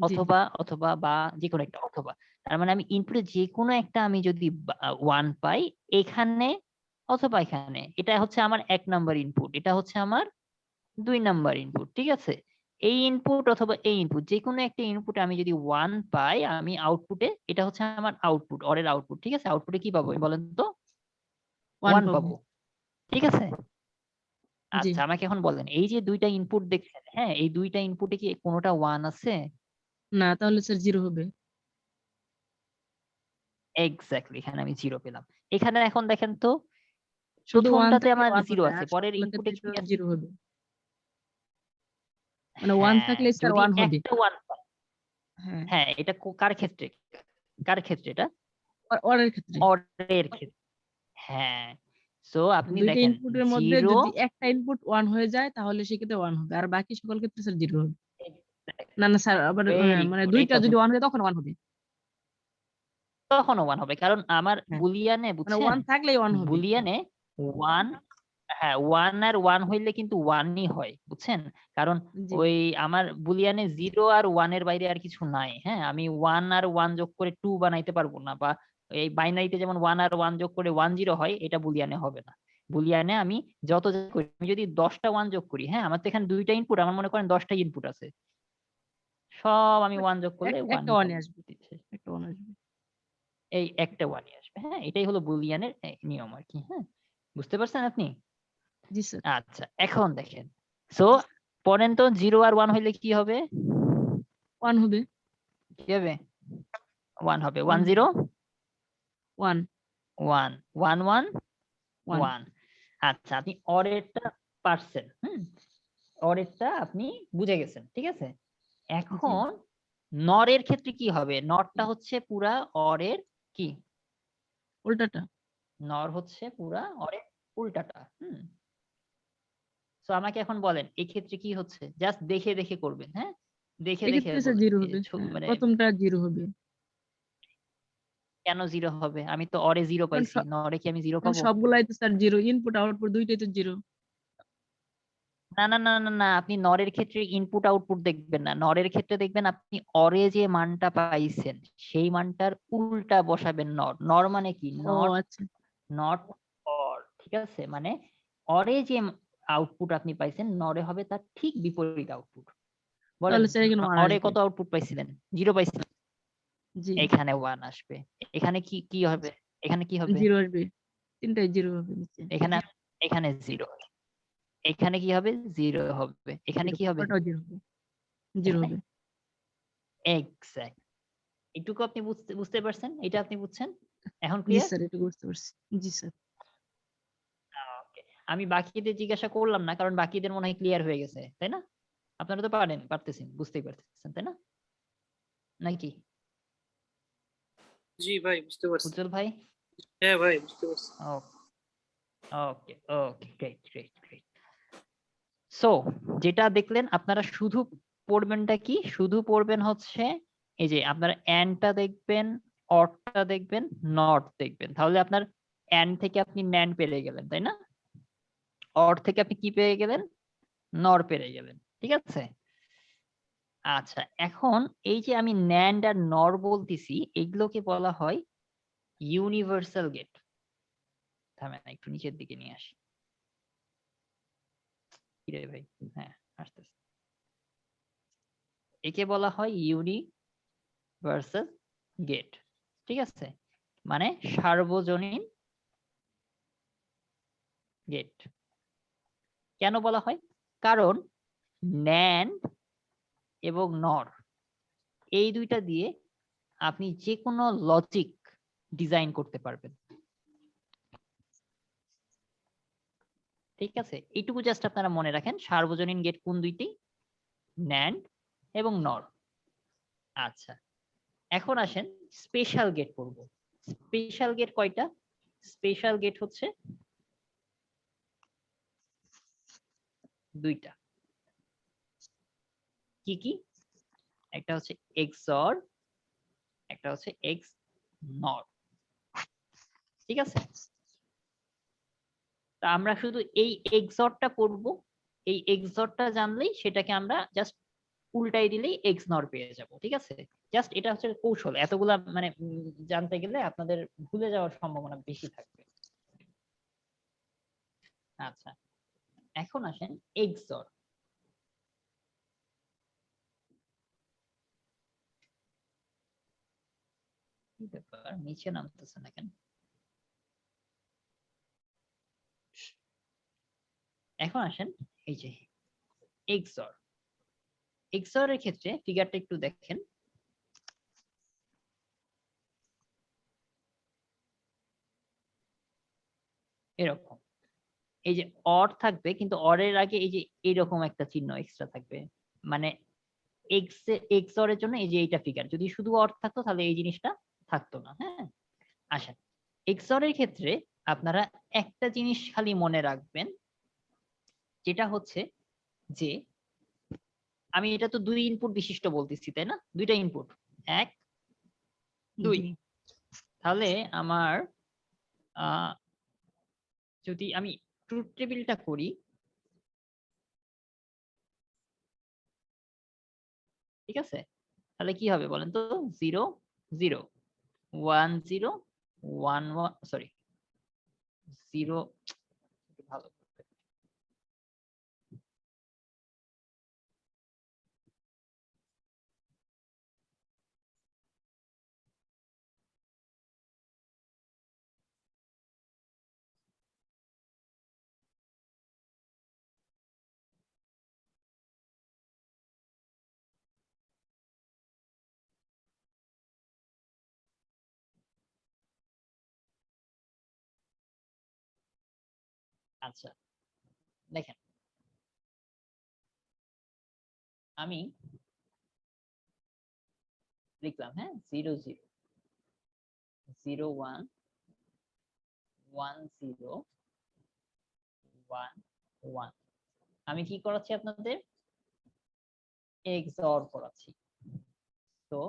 Speaker 3: জি
Speaker 1: অথবা অথবা বা যে কোনো একটা অথবা তার মানে আমি ইনপুটে যে কোনো একটা আমি যদি 1 পাই এখানে অথবা এখানে এটা হচ্ছে আমার 1 নাম্বার ইনপুট এটা হচ্ছে আমার 2 নাম্বার ইনপুট ঠিক আছে এই ইনপুট অথবা এই ইনপুট যে কোনো একটা ইনপুটে আমি যদি 1 পাই আমি আউটপুটে এটা হচ্ছে আমার আউটপুট অরের আউটপুট ঠিক আছে আউটপুটে কি পাবো বলেন তো
Speaker 3: ওয়ান
Speaker 1: 1
Speaker 3: পাবো।
Speaker 1: পাবো ঠিক আছে
Speaker 3: জি
Speaker 1: আচ্ছা আমাকে এখন বলেন এই যে দুইটা ইনপুট দেখছেন হ্যাঁ এই দুইটা ইনপুটে কি কোনোটা 1 আছে
Speaker 3: না তাহলে স্যার জিরো হবে।
Speaker 1: এক্স্যাক্টলি এখানে আমি 0 পেলাম এখানে এখন দেখেন তো
Speaker 3: শুধু ওয়ান
Speaker 1: প্রথমটাতে
Speaker 3: থাকলে
Speaker 1: আমার
Speaker 3: ওয়ান
Speaker 1: 0
Speaker 3: হবে
Speaker 1: আছে
Speaker 3: আর
Speaker 1: পরের
Speaker 3: সবগুলোর
Speaker 1: ইনপুটে
Speaker 3: ক্ষেত্রে
Speaker 1: কি
Speaker 3: তো
Speaker 1: আছে
Speaker 3: জিরো হবে। মানে ওয়ান
Speaker 1: হ্যাঁ
Speaker 3: থাকলে স্যার
Speaker 1: যদি
Speaker 3: ওয়ান হবে।
Speaker 1: একটা 1 পাই
Speaker 3: হ্যাঁ
Speaker 1: হ্যাঁ এটা কার ক্ষেত্রে কার ক্ষেত্রে এটা
Speaker 3: ওরের ক্ষেত্রে
Speaker 1: অরের ক্ষেত্রে হ্যাঁ সো আপনি
Speaker 3: দুইটা
Speaker 1: দেখেন
Speaker 3: ইনপুটের মধ্যে
Speaker 1: 0
Speaker 3: যদি একটা ইনপুট ওয়ান হয়ে যায় তাহলে সেক্ষেত্রে ওয়ান হবে আর বাকি সকল ক্ষেত্রে স্যার জিরো হবে। না না স্যার আবার হ্যাঁ,
Speaker 1: ভেরি
Speaker 3: মানে
Speaker 1: গুড এই
Speaker 3: দুইটা যদি
Speaker 1: কথা
Speaker 3: ওয়ান হয় তখন ওয়ান হবে।
Speaker 1: তখনও 1 হবে কারণ আমার
Speaker 3: হ্যাঁ
Speaker 1: বুলিয়ানে
Speaker 3: মানে
Speaker 1: বুঝছেন
Speaker 3: ওয়ান থাকলেই ওয়ান হবে।
Speaker 1: বুলিয়ানে 1 হ্যাঁ 1 আর 1 হইলে কিন্তু 1ই হয় বুঝছেন কারণ
Speaker 3: জি
Speaker 1: ওই আমার বুলিয়ানে 0 আর 1 এর বাইরে আর কিছু নাই হ্যাঁ আমি 1 আর 1 যোগ করে 2 বানাইতে পারবো না বা এই বাইনারিতে যেমন 1 আর 1 যোগ করে 1 0 হয় এটা বুলিয়ানে হবে না বুলিয়ানে আমি যত যা করি আমি যদি 10টা 1 যোগ করি হ্যাঁ আমার তো এখানে দুইটা ইনপুট আমার মনে করেন 10টা ইনপুট আছে সব আমি 1 যোগ করলে
Speaker 3: একটা
Speaker 1: 1ই
Speaker 3: ওয়ানই
Speaker 1: পাবো
Speaker 3: আসবে একটা ওয়ান আসবে।
Speaker 1: এই একটা 1ই আসবে হ্যাঁ এটাই হলো বুলিয়ানের নিয়ম আর কি হ্যাঁ বুঝতে পারছেন আপনি
Speaker 3: জি স্যার
Speaker 1: আচ্ছা এখন দেখেন সো পড়েন তো 0 আর 1 হইলে কি হবে
Speaker 3: ওয়ান হবে।
Speaker 1: কি হবে 1 হবে
Speaker 3: ওয়ান
Speaker 1: 1
Speaker 3: হবে
Speaker 1: 0
Speaker 3: ওয়ান
Speaker 1: 1 1 1
Speaker 3: ওয়ান
Speaker 1: 1 আচ্ছা আপনি অরেরটা পারছেন অরেরটা আপনি বুঝে গেছেন ঠিক আছে
Speaker 3: জি
Speaker 1: এখন নরের ক্ষেত্রে কি হবে নরটা হচ্ছে পুরা অরের কি
Speaker 3: উল্টাটা।
Speaker 1: নর হচ্ছে পুরা অরের উল্টাটা তো আমাকে এখন বলেন এই ক্ষেত্রে কি হচ্ছে জাস্ট দেখে দেখে করবেন হ্যাঁ দেখে দেখে
Speaker 3: এক্ষেত্রে স্যার
Speaker 1: বলেন
Speaker 3: জিরো
Speaker 1: যে
Speaker 3: হবে। হ্যাঁ,
Speaker 1: মানে
Speaker 3: প্রথমটা জিরো হবে।
Speaker 1: কেন 0 হবে আমি তো অরে 0
Speaker 3: কারণ
Speaker 1: পাইছি নরে কি আমি 0
Speaker 3: কারণ
Speaker 1: পাবো
Speaker 3: সবগুলাই তো স্যার জিরো ইনপুট আউটপুট দুইটাই তো জিরো।
Speaker 1: না না না না না আপনি নরের ক্ষেত্রে ইনপুট আউটপুট দেখবেন না নরের ক্ষেত্রে দেখবেন আপনি অরে যে মানটা পাইছেন সেই মানটার উল্টা বসাবেন নর নর মানে কি
Speaker 3: ও
Speaker 1: নট
Speaker 3: আচ্ছা
Speaker 1: নট অর ঠিক আছে মানে অরে যে আউটপুট আপনি পাইছেন নরে হবে তার ঠিক বিপরীত আউটপুট বলেন
Speaker 3: তাহলে স্যার এখানে ওয়ান
Speaker 1: অরে
Speaker 3: আসবে।
Speaker 1: কত আউটপুট পাইছিলেন 0 পাইছিলেন
Speaker 3: জি
Speaker 1: এখানে 1 আসবে এখানে কি কি হবে এখানে কি হবে
Speaker 3: জিরো আসবে তিনটাই জিরো হবে নিচে।
Speaker 1: এখানে এখানে 0 এখানে কি হবে 0 হবে এখানে
Speaker 3: জিরো
Speaker 1: কি হবে
Speaker 3: ওটাও জিরো হবে। জিরো
Speaker 1: এখানে
Speaker 3: হবে।
Speaker 1: এক্সাক্ট এটুকু আপনি বুঝতে বুঝতে পারছেন এটা আপনি বুঝছেন এখন
Speaker 3: জি
Speaker 1: ক্লিয়ার
Speaker 3: স্যার এটা বুঝতে পারছি। জি স্যার
Speaker 1: ওকে আমি বাকিদের জিজ্ঞাসা করলাম না কারণ বাকিদের মনে হয় ক্লিয়ার হয়ে গেছে তাই না আপনারা তো পারতেছেন বুঝতেই পারতেছেন তাই না নাকি
Speaker 2: জি ভাই বুঝতে পারছি।
Speaker 1: উজ্জ্বল ভাই
Speaker 2: হ্যাঁ ভাই বুঝতে পারছি।
Speaker 1: Okay okay great great great so যেটা দেখলেন আপনারা শুধু পড়বেনটা কি শুধু পড়বেন হচ্ছে এই যে আপনারা অ্যান্ডটা দেখবেন অরটা দেখবেন নট দেখবেন তাহলে আপনার অ্যান্ড থেকে আপনি ন্যান্ড পেয়ে গেলেন তাই না অর থেকে আপনি কি পেয়ে গেলেন নর পেয়ে গেলেন ঠিক আছে আচ্ছা এখন এই যে আমি ন্যান্ড আর নর বলতেছি এগুলোকে বলা হয় ইউনিভার্সাল গেট থামেন একটু নিচের দিকে নিয়ে আসি কি রে ভাই, হ্যাঁ আসতেছে। একে বলা হয় ইউনি ভার্সাস গেট, ঠিক আছে, মানে সার্বজনীন গেট। কেন বলা হয়? কারণ NAND এবং NOR এই দুইটা দিয়ে আপনি যে কোনো লজিক ডিজাইন করতে পারবেন, ঠিক আছে। এইটুকু জাস্ট আপনারা মনে রাখেন, সার্বজনীন গেট কোন দুইটি? NAND এবং NOR। আচ্ছা, এখন আসেন স্পেশাল গেট পড়বো। স্পেশাল গেট কয়টা? স্পেশাল গেট হচ্ছে দুইটা। কি কি? একটা হচ্ছে XOR, একটা হচ্ছে XNOR, ঠিক আছে। তা আমরা শুধু এই XOR-টা করব, এই XOR-টা জানলেই সেটাকে আমরা জাস্ট উল্টাই দিলেই XNOR পেয়ে যাব, ঠিক আছে। জাস্ট এটা হচ্ছে কৌশল, এতগুলা মানে জানতে গেলে আপনাদের ভুলে যাওয়ার সম্ভাবনা বেশি থাকবে। আচ্ছা, এখন আসেন XOR। কি ব্যাপার, নিচে নামতেছে না কেন? এখন আসেন এই যে XOR। XOR এর ক্ষেত্রে ফিগারটা একটু দেখেন। এরকম এই যে অর থাকবে, কিন্তু অরের আগে এই যে এরকম একটা চিহ্ন এক্সট্রা থাকবে, মানে XOR এর জন্য এই যে এইটা ফিগার। যদি শুধু অর থাকতো তাহলে এই জিনিসটা থাকতো না। হ্যাঁ, আসেন XOR এর ক্ষেত্রে আপনারা একটা জিনিস খালি মনে রাখবেন, যেটা হচ্ছে যে আমি এটা তো 2 ইনপুট বিশিষ্ট বলতেছি, তাই না? 2টা ইনপুট, 1 2।
Speaker 3: জি।
Speaker 1: তাহলে আমার যদি আমি ট্রুথ টেবিলটা করি, ঠিক আছে, তাহলে কি হবে বলেন তো? 0 0 1 0 1 1, সরি 0, ভালো করতে। আচ্ছা, দেখেন আমি লিখলাম, হ্যাঁ 0 0 0 1 1 0 1 1। আমি কি করাচ্ছি আপনাদের? XOR করাচ্ছি। তো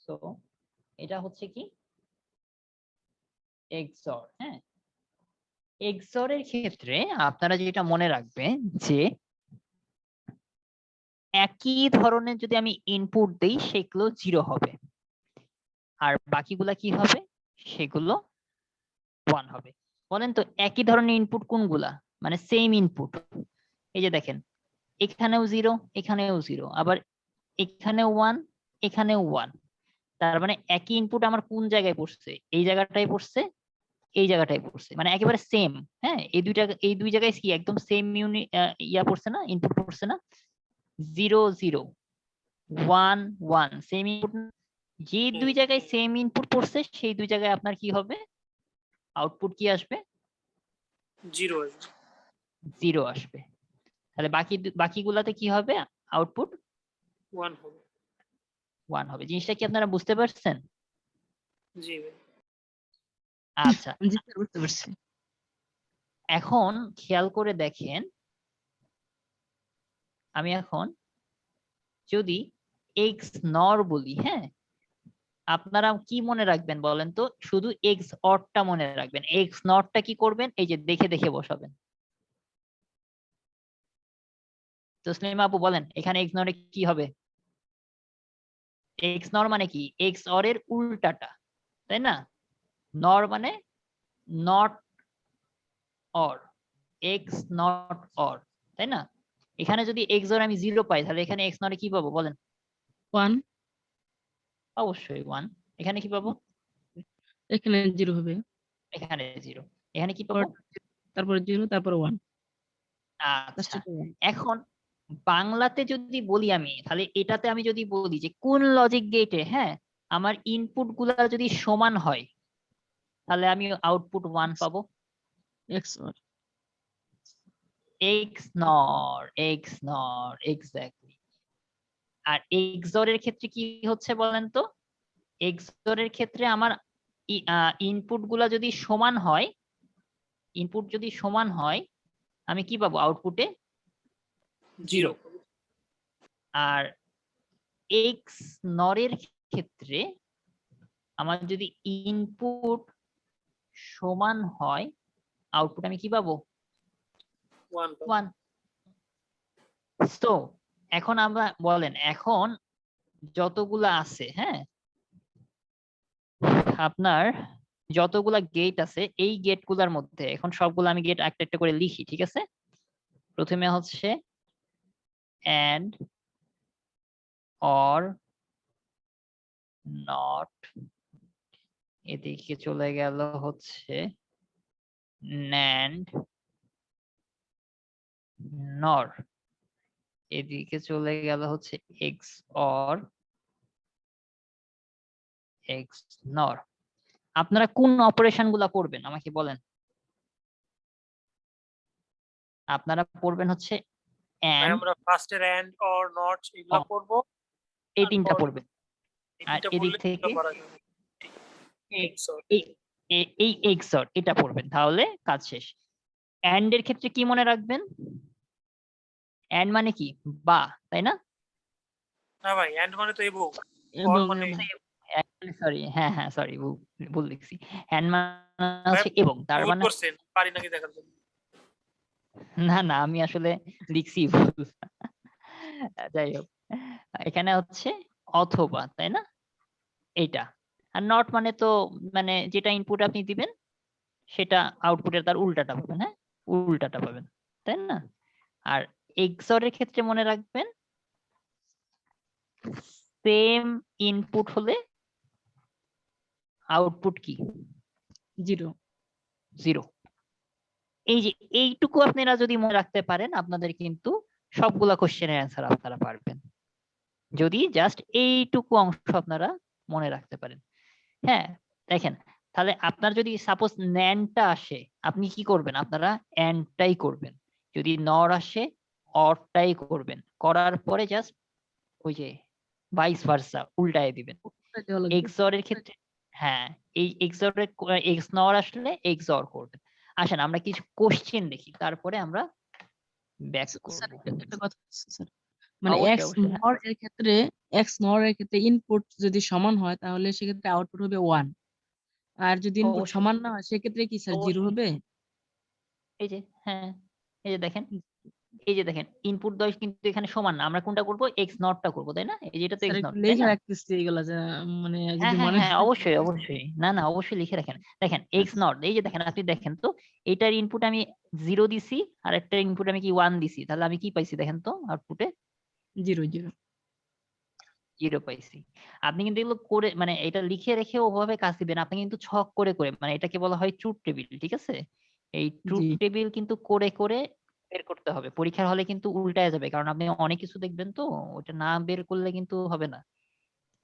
Speaker 1: তো এটা হচ্ছে কি XOR। হ্যাঁ, XOR এর ক্ষেত্রে আপনারা যেটা মনে রাখবেন যে একই ধরনের যদি আমি ইনপুট দেই সেগুলো 0 হবে, আর বাকিগুলা কি হবে? সেগুলো 1 হবে। বলেন তো একই ধরনের ইনপুট কোনগুলা? মানে সেম ইনপুট। এই যে দেখেন, এখানেও 0 এখানেও 0, আবার এখানেও 1 এখানেও 1। তার মানে একই ইনপুট আমার কোন জায়গায় পড়ছে? এই জায়গাটায় পড়ছে, এই জায়গাটায় পড়ছে, মানে একেবারে সেম। হ্যাঁ, এই দুই জায়গায় কি একদম সেম ইয়া পড়ছে না, ইনপুট পড়ছে না? 0 0 1 1 সেম ইনপুট। যে দুই জায়গায় সেম ইনপুট পড়ছে সেই দুই জায়গায় আপনার কি হবে? আউটপুট কি আসবে?
Speaker 2: 0 আসবে।
Speaker 1: 0 আসবে। তাহলে বাকিগুলাতে কি হবে? আউটপুট
Speaker 2: 1 হবে।
Speaker 1: 1 হবে। জিনিসটা কি আপনারা বুঝতে পারছেন?
Speaker 2: জি ভাই।
Speaker 1: আচ্ছা,
Speaker 3: জি স্যার, বুঝতে পারছি।
Speaker 1: এখন খেয়াল করে দেখেন, আমি এখন যদি এক্স নর বলি, হ্যাঁ, আপনারা কি মনে রাখবেন বলেন তো? শুধু এক্স অরটা মনে রাখবেন, এক্স নটটা কি করবেন? এই যে দেখে দেখে বসাবেন। তসলিমা আপু বলেন, এখানে এক্স নরে কি হবে? এক্স নর মানে কি? এক্স অর এর উল্টাটা, তাই না? নর মানে not or, x not or, তাই না? এখানে যদি এক্স অর আমি 0 পাই, তাহলে এখানে এক্স নরে কি পাবো বলেন?
Speaker 3: 1,
Speaker 1: অবশ্যই 1। এখানে কি পাবো?
Speaker 3: এখানে 0 হবে,
Speaker 1: এখানে 0। এখানে কি পাবো?
Speaker 3: তারপরে 0, তারপরে 1,
Speaker 1: আচ্ছা, এখন বাংলাতে যদি বলি আমি, তাহলে এটাতে আমি যদি বলি যে কোন লজিক গেটে, হ্যাঁ, আমার ইনপুট গুলা যদি সমান হয়, তাহলে আমি আউটপুট 1 পাবো।
Speaker 3: XOR,
Speaker 1: এক্স নর এক্স্যাক্টলি। আর এক্সঅর এর ক্ষেত্রে কি হচ্ছে বলেন তো? এক্সঅর এর ক্ষেত্রে আমার ইনপুট গুলা যদি সমান হয়, ইনপুট যদি সমান হয়, আমি কি পাবো আউটপুটে? 0। আর এক্স নরের ক্ষেত্রে আমার যদি ইনপুট সমান হয়, আউটপুট আমি কি পাবো? 1। তো এখন আমরা বলেন, এখন যতগুলা আছে, হ্যাঁ, আপনার যতগুলা গেট আছে, এই গেট গুলার মধ্যে এখন সবগুলো আমি গেট একটা একটা করে লিখি, ঠিক আছে? প্রথমে হচ্ছে এন্ড, অর, নট, এদিকে চলে গেল হচ্ছে ন্যান্ড, নর, এদিকে চলে গেল হচ্ছে এক্স অর, এক্স নর। আপনারা কোন অপারেশন গুলা করবেন আমাকে বলেন? আপনারা পড়বেন হচ্ছে এন্ড,
Speaker 2: আমরা ফার্স্ট এর এন্ড অর নট এগুলা করব,
Speaker 1: এই তিনটা
Speaker 2: তারপর
Speaker 1: পড়বেন। আর
Speaker 2: এটা
Speaker 1: এদিক
Speaker 2: বললে
Speaker 1: থেকে
Speaker 2: করা যাবে। XOR,
Speaker 1: এই এক্সঅর এটা পড়বেন, তাহলে কাজ শেষ। এন্ড এর ক্ষেত্রে কি মনে রাখবেন? এন্ড মানে কি? বা, তাই না?
Speaker 2: না ভাই এন্ড মানে তো এবং,
Speaker 3: এবং
Speaker 2: মানে
Speaker 1: সরি, হ্যাঁ হ্যাঁ সরি, ভুল লিখছি। এন্ড মানে হচ্ছে এবং, তার
Speaker 2: ভুল
Speaker 1: মানে
Speaker 2: করছেন, পারি নাকি দেখার জন্য।
Speaker 1: না না, আমি আসলে লিখছি ভুল। যাই হোক, এখানে হচ্ছে অথবা, তাই না? এইটা। আর নট মানে তো মানে যেটা ইনপুট আপনি দিবেন সেটা আউটপুটের তার উল্টাটা পাবেন, হ্যাঁ, উল্টাটা পাবেন, তাই না? আর এক্সঅর এর ক্ষেত্রে মনে রাখবেন, সেম ইনপুট হলে আউটপুট কি?
Speaker 3: 0,
Speaker 1: 0। এই যে এইটুকু আপনারা যদি মনে রাখতে পারেন, আপনাদের কিন্তু সবগুলা কোশ্চেনের অ্যান্সার আপনারা পারবেন, যদি জাস্ট এইটুকু অংশ আপনারা মনে রাখতে পারেন। হ্যাঁ, দেখেন, তাহলে আপনার যদি সাপোজ ন্যানটা আসে, আপনি কি করবেন? আপনারা অ্যান্ডটাই করবেন। যদি নর আসে, অরটাই করবেন, করার পরে জাস্ট ওই যে ভাইস ভার্সা উল্টায় দিবেন। এক্সঅর এর ক্ষেত্রে, হ্যাঁ, এই এক্সঅর এর এক্স নর আসলে এক্সঅর করবেন। আসেন আমরা কিছু কোশ্চেন দেখি, তারপরে আমরা ব্যাক
Speaker 3: স্যার
Speaker 1: করব।
Speaker 3: একটা কথা স্যার, মানে
Speaker 1: অবশ্যই
Speaker 3: x
Speaker 1: অবশ্যই, হ্যাঁ।
Speaker 3: নর এর ক্ষেত্রে, ইনপুট যদি সমান হয় তাহলে সেক্ষেত্রে আউটপুট হবে 1, আর যদি ইনপুট
Speaker 1: অবশ্যই
Speaker 3: সমান না হয় সেক্ষেত্রে কি স্যার 0
Speaker 1: অবশ্যই।
Speaker 3: হবে?
Speaker 1: এই যে, হ্যাঁ, এই যে দেখেন, এই যে দেখেন ইনপুট দশ কিন্তু এখানে সমান না, আমরা কোনটা করব? এক্স নটটা করব, তাই না? এই যে এটা তো
Speaker 3: স্যার
Speaker 1: এক্স নট,
Speaker 3: একটু
Speaker 1: তাই
Speaker 3: লেখা
Speaker 1: না?
Speaker 3: রাখতেছি এগুলা, যে মানে
Speaker 1: হ্যাঁ
Speaker 3: যদি
Speaker 1: হ্যাঁ
Speaker 3: মনে
Speaker 1: হ্যাঁ,
Speaker 3: থাকে।
Speaker 1: অবশ্যই অবশ্যই, না না, অবশ্যই লিখে রাখেন। দেখেন এক্স
Speaker 3: আচ্ছা,
Speaker 1: নট, এই যে দেখেন, আপনি দেখেন তো, এটার ইনপুট আমি 0 দিছি, আর একটা ইনপুট আমি কি 1 দিছি, তাহলে আমি কি পাইছি দেখেন তো আউটপুটে?
Speaker 3: 0, 0,
Speaker 1: 0 পাইছি। আপনি কিন্তু এগুলো করে মানে এটা লিখে রেখে ওভাবে কাজ দিবেন, আপনি কিন্তু ছক করে করে, মানে এটাকে বলা হয় ট্রুথ টেবিল, ঠিক আছে? এই ট্রুথ
Speaker 3: জি
Speaker 1: টেবিল কিন্তু করে করে বের করতে হবে, পরীক্ষার হলে কিন্তু উল্টায় যাবে, কারণ আপনি অনেক কিছু দেখবেন তো, ওটা না বের করলে কিন্তু হবে না।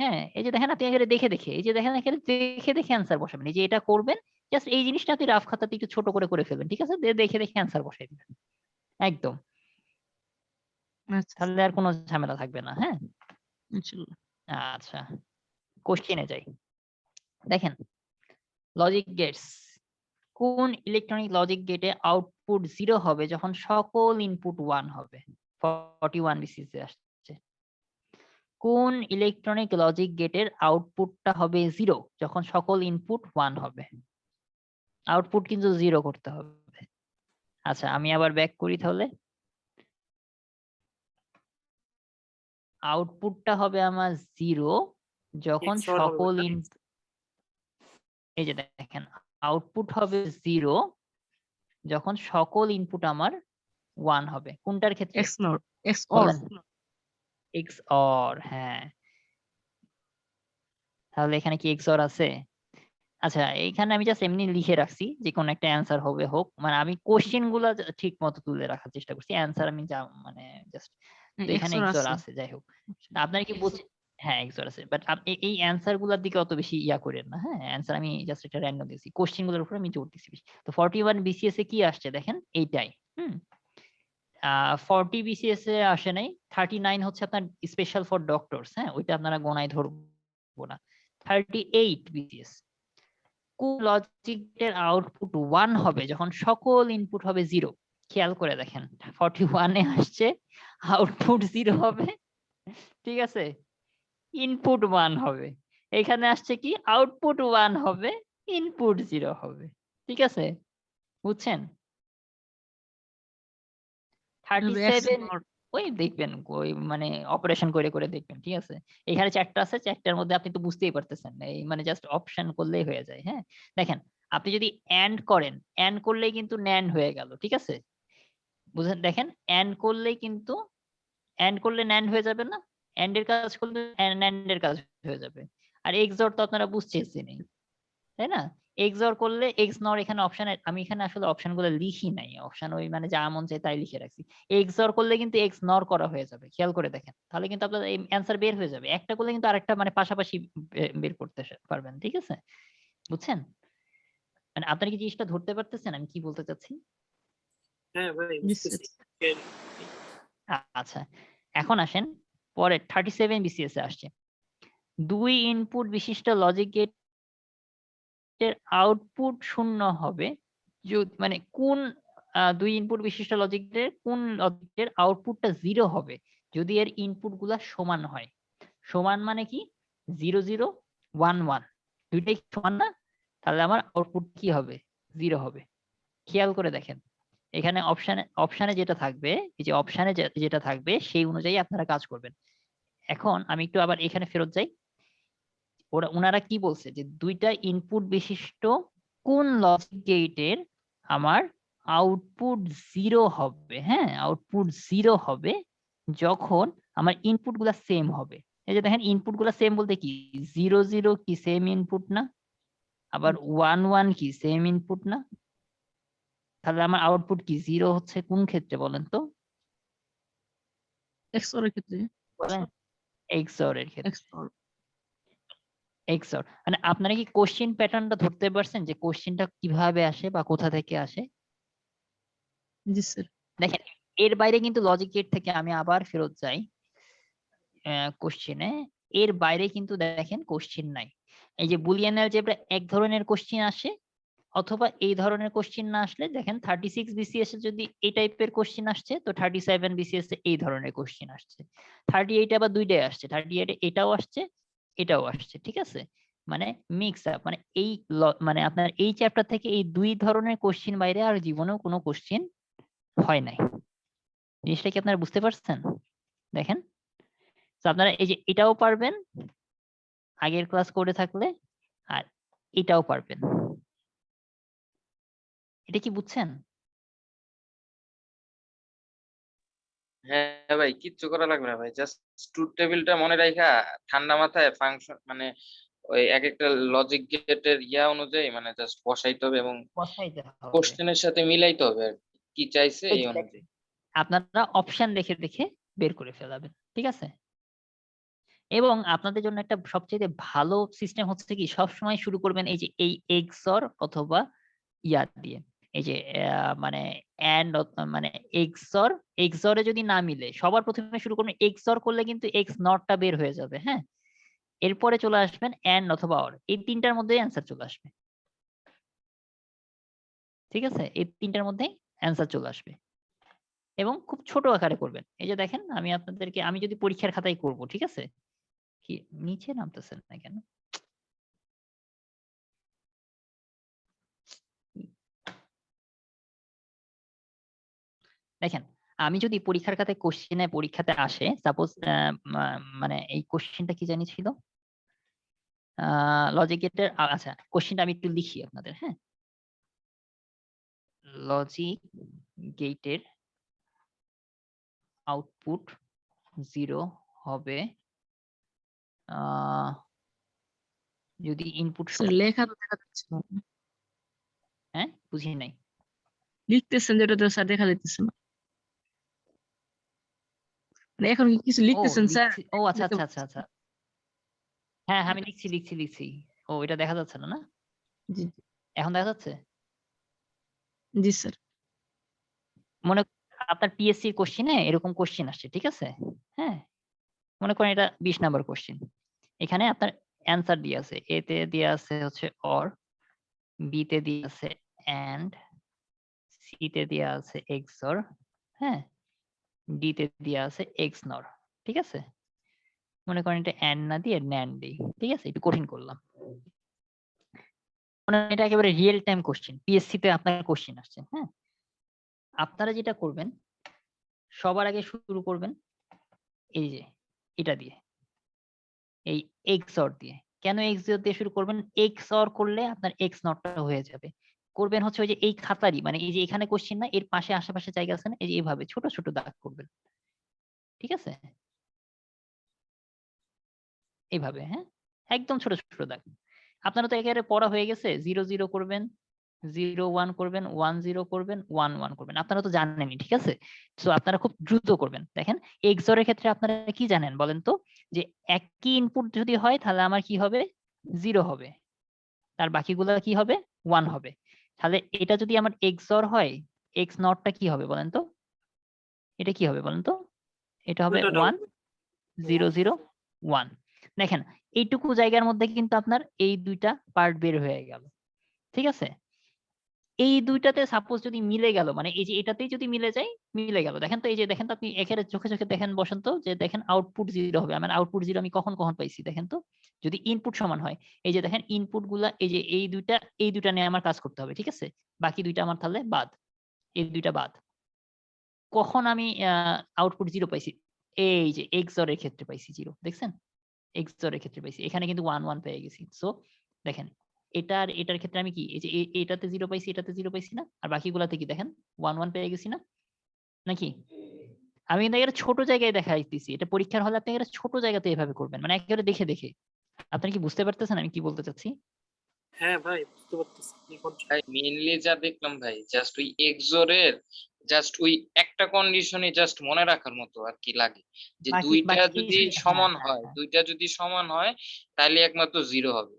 Speaker 1: হ্যাঁ, এই যে দেখেন, আপনি এখানে দেখে দেখে, এই যে দেখেন এখানে দেখে দেখে অ্যান্সার বসাবেন, এই যে এটা করবেন, জাস্ট এই জিনিসটা আপনি রাফ খাতাতে একটু ছোট করে করে ফেলবেন, ঠিক আছে? দেখে দেখে অ্যান্সার বসাই দিবেন একদম,
Speaker 3: আচ্ছা
Speaker 1: তাহলে আর কোনো ঝামেলা থাকবে না। হ্যাঁ,
Speaker 3: ইনশাআল্লাহ।
Speaker 1: আচ্ছা, কোশ্চেনে যাই। দেখেন, লজিক গেটস, কোন ইলেকট্রনিক লজিক গেটে আউটপুট 0 হবে যখন সকল ইনপুট 1 হবে? 41 BCC আসছে। কোন ইলেকট্রনিক লজিক গেটের আউটপুটটা হবে 0 যখন সকল ইনপুট 1 হবে? আউটপুট কিন্তু 0 করতে হবে। আচ্ছা আমি আবার ব্যাক করি তাহলে। আউটপুটটা হবে আমার 0 যখন
Speaker 2: XOR হবে
Speaker 1: সকল
Speaker 2: তাই?
Speaker 1: ইনপুট, এই যে দেখেন আউটপুট হবে 0 যখন সকল ইনপুট আমার 1 হবে। কোনটার ক্ষেত্রে
Speaker 3: XNOR XOR
Speaker 1: বলেন? XOR, হ্যাঁ। তাহলে এখানে কি XOR আছে? আচ্ছা এইখানে আমি জাস্ট এমনি লিখে রাখছি যে কোন একটা অ্যান্সার হবে হোক, মানে আমি কোশ্চেন গুলা ঠিক মতো তুলে রাখার চেষ্টা করছি, অ্যান্সার আমি যা মানে জাস্ট, তো এখানে
Speaker 3: XOR
Speaker 1: XOR
Speaker 3: আছে।
Speaker 1: আছে যাই হোক। আপনার কি বুঝছেন? হ্যাঁ XOR আছে, বাট আপনি এই অ্যান্সার গুলার দিকে অত বেশি ইয়া করেন না। হ্যাঁ অ্যান্সার আমি জাস্ট এটা র্যান্ডম দিয়েছি, কোশ্চেন গুলোর উপর আমি জোর দিচ্ছি বেশি। তো 41 BCS এ কি আসছে দেখেন এইটাই। 40 BCS এ আসে নাই, 39 হচ্ছে আপনার স্পেশাল ফর ডক্টরস। হ্যাঁ ওইটা আপনারা গোনায় ধরবো না। 38 BCS কোন লজিকের আউটপুট 1 হবে যখন সকল ইনপুট হবে 0? খেয়াল করে দেখেন 41 এ আসছে আউটপুট 0 হবে, ঠিক আছে, ইনপুট 1 হবে। এখানে আসছে কি আউটপুট 1 হবে, ইনপুট 0 হবে, ঠিক আছে, বুঝছেন? 37
Speaker 3: XOR
Speaker 1: ওই দেখবেন ওই মানে অপারেশন করে করে দেখবেন, ঠিক আছে। এখানে 4টা আছে, 4টার মধ্যে আপনি তো বুঝতেই পারতেছেন এই মানে জাস্ট অপশন করলেই হয়ে যায়। হ্যাঁ দেখেন আপনি যদি এন্ড করেন, এন্ড করলেই কিন্তু ন্যান্ড হয়ে গেল, ঠিক আছে, বুঝেন? দেখেন এন্ড করলেই কিন্তু, এন্ড করলে ন্যান্ড হয়ে যাবে না, এন্ড এর কাজ করলে ন্যান্ড এর কাজ হয়ে যাবে। আর এক্সঅর তো আপনারা বুঝতেছেনই, তাই না? XOR করলে XNOR, এখানে অপশনে আমি এখানে আসলে অপশন গুলো লিখি নাই, অপশন ওই মানে যা মন চায় তাই লিখে রাখছি। XOR করলে কিন্তু XNOR করা হয়ে যাবে, খেয়াল করে দেখেন, তাহলে কিন্তু আপনার এই অ্যান্সার বের হয়ে যাবে। একটা করলে কিন্তু আরেকটা মানে পাশাপাশি বের করতে পারবেন, ঠিক আছে, বুঝছেন? মানে আপনারা কি জিনিসটা ধরতে পারতেছেন আমি কি বলতে চাচ্ছি?
Speaker 2: হ্যাঁ ভাই
Speaker 3: BCS
Speaker 2: বুঝতেছি।
Speaker 1: আচ্ছা এখন আসেন পরে 37 BCS এ আসছে। 2 ইনপুট বিশিষ্ট লজিক গেটের আউটপুট 0 হবে মানে কোন 2 ইনপুট বিশিষ্ট লজিকের কোন লজিকের আউটপুটটা 0 হবে যদি এর ইনপুট গুলা সমান হয়? সমান মানে কি 0 0 1 1 দুইটাই সমান না, তাহলে আমার আউটপুট কি হবে? 0 হবে। খেয়াল করে দেখেন এখানে অপশনে যেটা থাকবে, এই যে অপশনে যেটা থাকবে সেই অনুযায়ী আপনারা কাজ করবেন। এখন আমি একটু আবার এখানে ফেরত যাই। ওনারা কি বলছে যে 2টা ইনপুট বিশিষ্ট কোন লজিক গেটের আমার আউটপুট 0 হবে? হ্যাঁ আউটপুট 0 হবে যখন আমার ইনপুট গুলা সেম হবে। এই যে দেখেন ইনপুট গুলা সেম বলতে কি 0 0 কি সেম ইনপুট না, আবার 1 1 কি সেম ইনপুট না, তাহলে আমার আউটপুট কি 0 হচ্ছে কোন ক্ষেত্রে বলেন তো?
Speaker 3: XOR এর ক্ষেত্রে
Speaker 1: বলেন। XOR এর ক্ষেত্রে।
Speaker 3: XOR
Speaker 1: XOR মানে আপনারা কি কোশ্চেন প্যাটার্নটা ধরতে পারছেন যে কোশ্চেনটা কিভাবে আসে বা কোথা থেকে আসে?
Speaker 3: জি স্যার।
Speaker 1: দেখেন এর বাইরে কিন্তু লজিক গেট থেকে আমি আবার ফেরত যাই কোশ্চেনে, এর বাইরে কিন্তু দেখেন কোশ্চেন নাই। এই যে বুলিয়ান অ্যালজেব্রা এক ধরনের কোশ্চেন আসে, অথবা এই ধরনের কোশ্চেন না আসলে দেখেন 36 BCS এ যদি এই টাইপের কোশ্চেন আসছে তো 37 BCS এ এই ধরনের কোশ্চেন আসছে। 38 আবার দুইটাই আসছে, 38 এটাও আসছে এটাও আসছে, ঠিক আছে, মানে মিক্স আপ, মানে এই মানে আপনার এই চ্যাপ্টার থেকে এই দুই ধরনের কোশ্চেন বাইরে আর জীবনেও কোনো কোশ্চেন হয় নাই। জিনিসটা কি আপনারা বুঝতে পারছেন? দেখেন তো আপনারা এই যে এটাও পারবেন আগের ক্লাস করে থাকলে, আর এটাও পারবেন। এটা কি বুঝছেন?
Speaker 4: হ্যাঁ ভাই, কিচ্ছু করা লাগবে না ভাই, জাস্ট ট্রুথ টেবিলটা মনে রাখা ঠান্ডা মাথায় ফাংশন মানে ওই এক একটা লজিক গেটের ইয়া অনুযায়ী মানে জাস্ট বসাইতে হবে এবং
Speaker 1: বসাইতে হবে।
Speaker 4: কোশ্চেনের সাথে মিলাইতে হবে আর কি চাইছে
Speaker 1: এই
Speaker 4: এই
Speaker 1: যে
Speaker 4: অনুযায়ী।
Speaker 1: আপনারা অপশন দেখে দেখে বের করে ফেলাবেন, ঠিক আছে। এবং আপনাদের জন্য একটা সবচেয়ে ভালো সিস্টেম হচ্ছে কি সবসময় শুরু করবেন এই যে এই XOR অথবা ইয়া দিয়ে, এই যে মানে এন্ড মানে XOR এ যদি না মিলে সবার প্রথমে শুরু করবেন XOR করলে কিন্তু XNOT টা বের হয়ে যাবে। হ্যাঁ এরপরে চলে আসবেন এন্ড অথবা OR, এই তিনটার মধ্যেই অ্যান্সার চলে আসবে, ঠিক আছে, এই তিনটার মধ্যেই অ্যান্সার চলে আসবে। এবং খুব ছোট আকারে করবেন। এই যে দেখেন আমি আপনাদেরকে আমি যদি পরীক্ষার খাতায় করব, ঠিক আছে, কি নিচে নামতেছেন না কেন? দেখেন, আমি যদি পরীক্ষার খাতায় কোশ্চেনে পরীক্ষাতে আসে, সাপোজ মানে এই কোশ্চেনটা কি জানি ছিল, লজিক গেটের, আচ্ছা কোশ্চেনটা আমি একটু লিখি আপনাদের, হ্যাঁ। লজিক গেটের আউটপুট 0 হবে যদি ইনপুট,
Speaker 3: স্যার লেখা তো দেখা যাচ্ছে না।
Speaker 1: হ্যাঁ বুঝি নাই।
Speaker 3: লিখতেছেন যেটা তো স্যার দেখা যাইতেছে না। মানে এখন কি কিছু
Speaker 1: ও
Speaker 3: লিখতেছেন স্যার?
Speaker 1: ও আচ্ছা আচ্ছা আচ্ছা আচ্ছা, হ্যাঁ আমি লিখছি লিখছি লিখছি। ও এটা দেখা যাচ্ছে না, না
Speaker 3: জি
Speaker 1: এখন দেখা যাচ্ছে?
Speaker 3: জি স্যার।
Speaker 1: মনে আপনার পিএসসি কোশ্চেনে এরকম কোশ্চেন আসছে, ঠিক আছে, হ্যাঁ। মনে করেন এটা 20 নাম্বার কোশ্চেন। এখানে আপনার অ্যান্সার দিয়ে আছে, এ তে দিয়ে আছে হচ্ছে অর, বি তে দিয়ে আছে এন্ড, সি তে দিয়ে আছে এক্সঅর, হ্যাঁ, ডি তে দিয়ে আছে এক্সনর, ঠিক আছে। মনে করেন এটা এন্ড না দিয়ে ন্যান্ড দিই, ঠিক আছে, একটু কঠিন করলাম। মনে করেন এটা একেবারে রিয়েল টাইম কোশ্চেন, পিএসসি তে আপনার কোশ্চেন আসছে, হ্যাঁ। আপনারা যেটা করবেন, সবার আগে শুরু করবেন এই যে এটা দিয়ে, এই XOR দিয়ে। কেন XOR দিয়ে শুরু করবেন? XOR করলে আপনার X নটটা হয়ে যাবে। করবেন হচ্ছে ওই যে এই খাতারই, মানে এই যে এখানে কোশ্চেন না, এর পাশে আশেপাশে জায়গা আছে না, এই যে এইভাবে ছোট ছোট দাগ করবেন, ঠিক আছে, এইভাবে, হ্যাঁ, একদম ছোট ছোট দাগ। আপনারা তো একেবারে পড়া হয়ে গেছে, 0 0 করবেন, 0 1 করবেন, 1 0 করবেন, 1 1 করবেন, আপনারা তো জানেনই, ঠিক আছে। তো আপনারা খুব দ্রুত করবেন। দেখেন XOR এর ক্ষেত্রে আপনারা কি জানেন বলেন তো, যে একই ইনপুট যদি হয় তাহলে আমার কি হবে, 0 হবে, তার বাকিগুলো কি হবে, 1 হবে। তাহলে এটা যদি আমার XOR হয়, X নটটা কি হবে বলেন তো, এটা কি হবে বলেন তো, এটা হবে
Speaker 2: উল্টাটা
Speaker 1: 1 0 0 1। দেখেন এইটুকু জায়গার মধ্যে কিন্তু আপনার এই দুইটা পার্ট বের হয়ে গেল, ঠিক আছে। এই দুইটাতে সাপোজ যদি মিলে গেল, মানে এই যে এটাতেই যদি মিলে যায়, মিলে গেল। দেখেন তো, এই যে দেখেন তো, আপনি একেবারে চোখে চোখে দেখেন, বসেন তো, যে দেখেন আউটপুট 0 হবে। আমার আউটপুট 0 আমি কখন কখন পাইছি দেখেন তো, যদি ইনপুট সমান হয়। এই যে দেখেন ইনপুট গুলা, এই যে এই দুইটা নিয়ে আমার কাজ করতে হবে, ঠিক আছে। বাকি দুইটা আমার তাহলে বাদ, এই দুইটা বাদ। কখন আমি আউটপুট 0 পাইছি, এই যে XOR এর ক্ষেত্রে পাইছি 0, দেখছেন, XOR এর ক্ষেত্রে পাইছি, এখানে কিন্তু 1 1 পেয়ে গেছি। সো দেখেন এটার এটার ক্ষেত্রে আমি কি, এই যে এটাতে 0 পাইছি, এটাতে 0 পাইছি না, আর বাকিগুলাতে কি দেখেন 1 1 পেয়ে গেছি না, নাকি? আমি কিন্তু একেবারে ছোট জায়গায় দেখাইতেছি, এটা পরীক্ষার হলে আপনি একেবারে ছোট জায়গাতে এভাবে করবেন, মানে একেবারে দেখে দেখে। আপনি কি বুঝতে পারতেছেন আমি কি বলতে চাচ্ছি?
Speaker 2: হ্যাঁ ভাই বুঝতে পারতেছি কি করছো।
Speaker 4: ভাই মেইনলি যা দেখলাম ভাই, জাস্ট ওই এক্সোরের জাস্ট ওই একটা কন্ডিশনে জাস্ট মনে রাখার মতো আর কি লাগে, যে
Speaker 1: বাকি
Speaker 4: দুইটা
Speaker 1: বাকি
Speaker 4: যদি
Speaker 1: হ্যাঁ
Speaker 4: সমান
Speaker 1: হ্যাঁ
Speaker 4: হয়,
Speaker 1: হ্যাঁ
Speaker 4: দুইটা যদি সমান হয় তাহলে একমাত্র 0 হবে,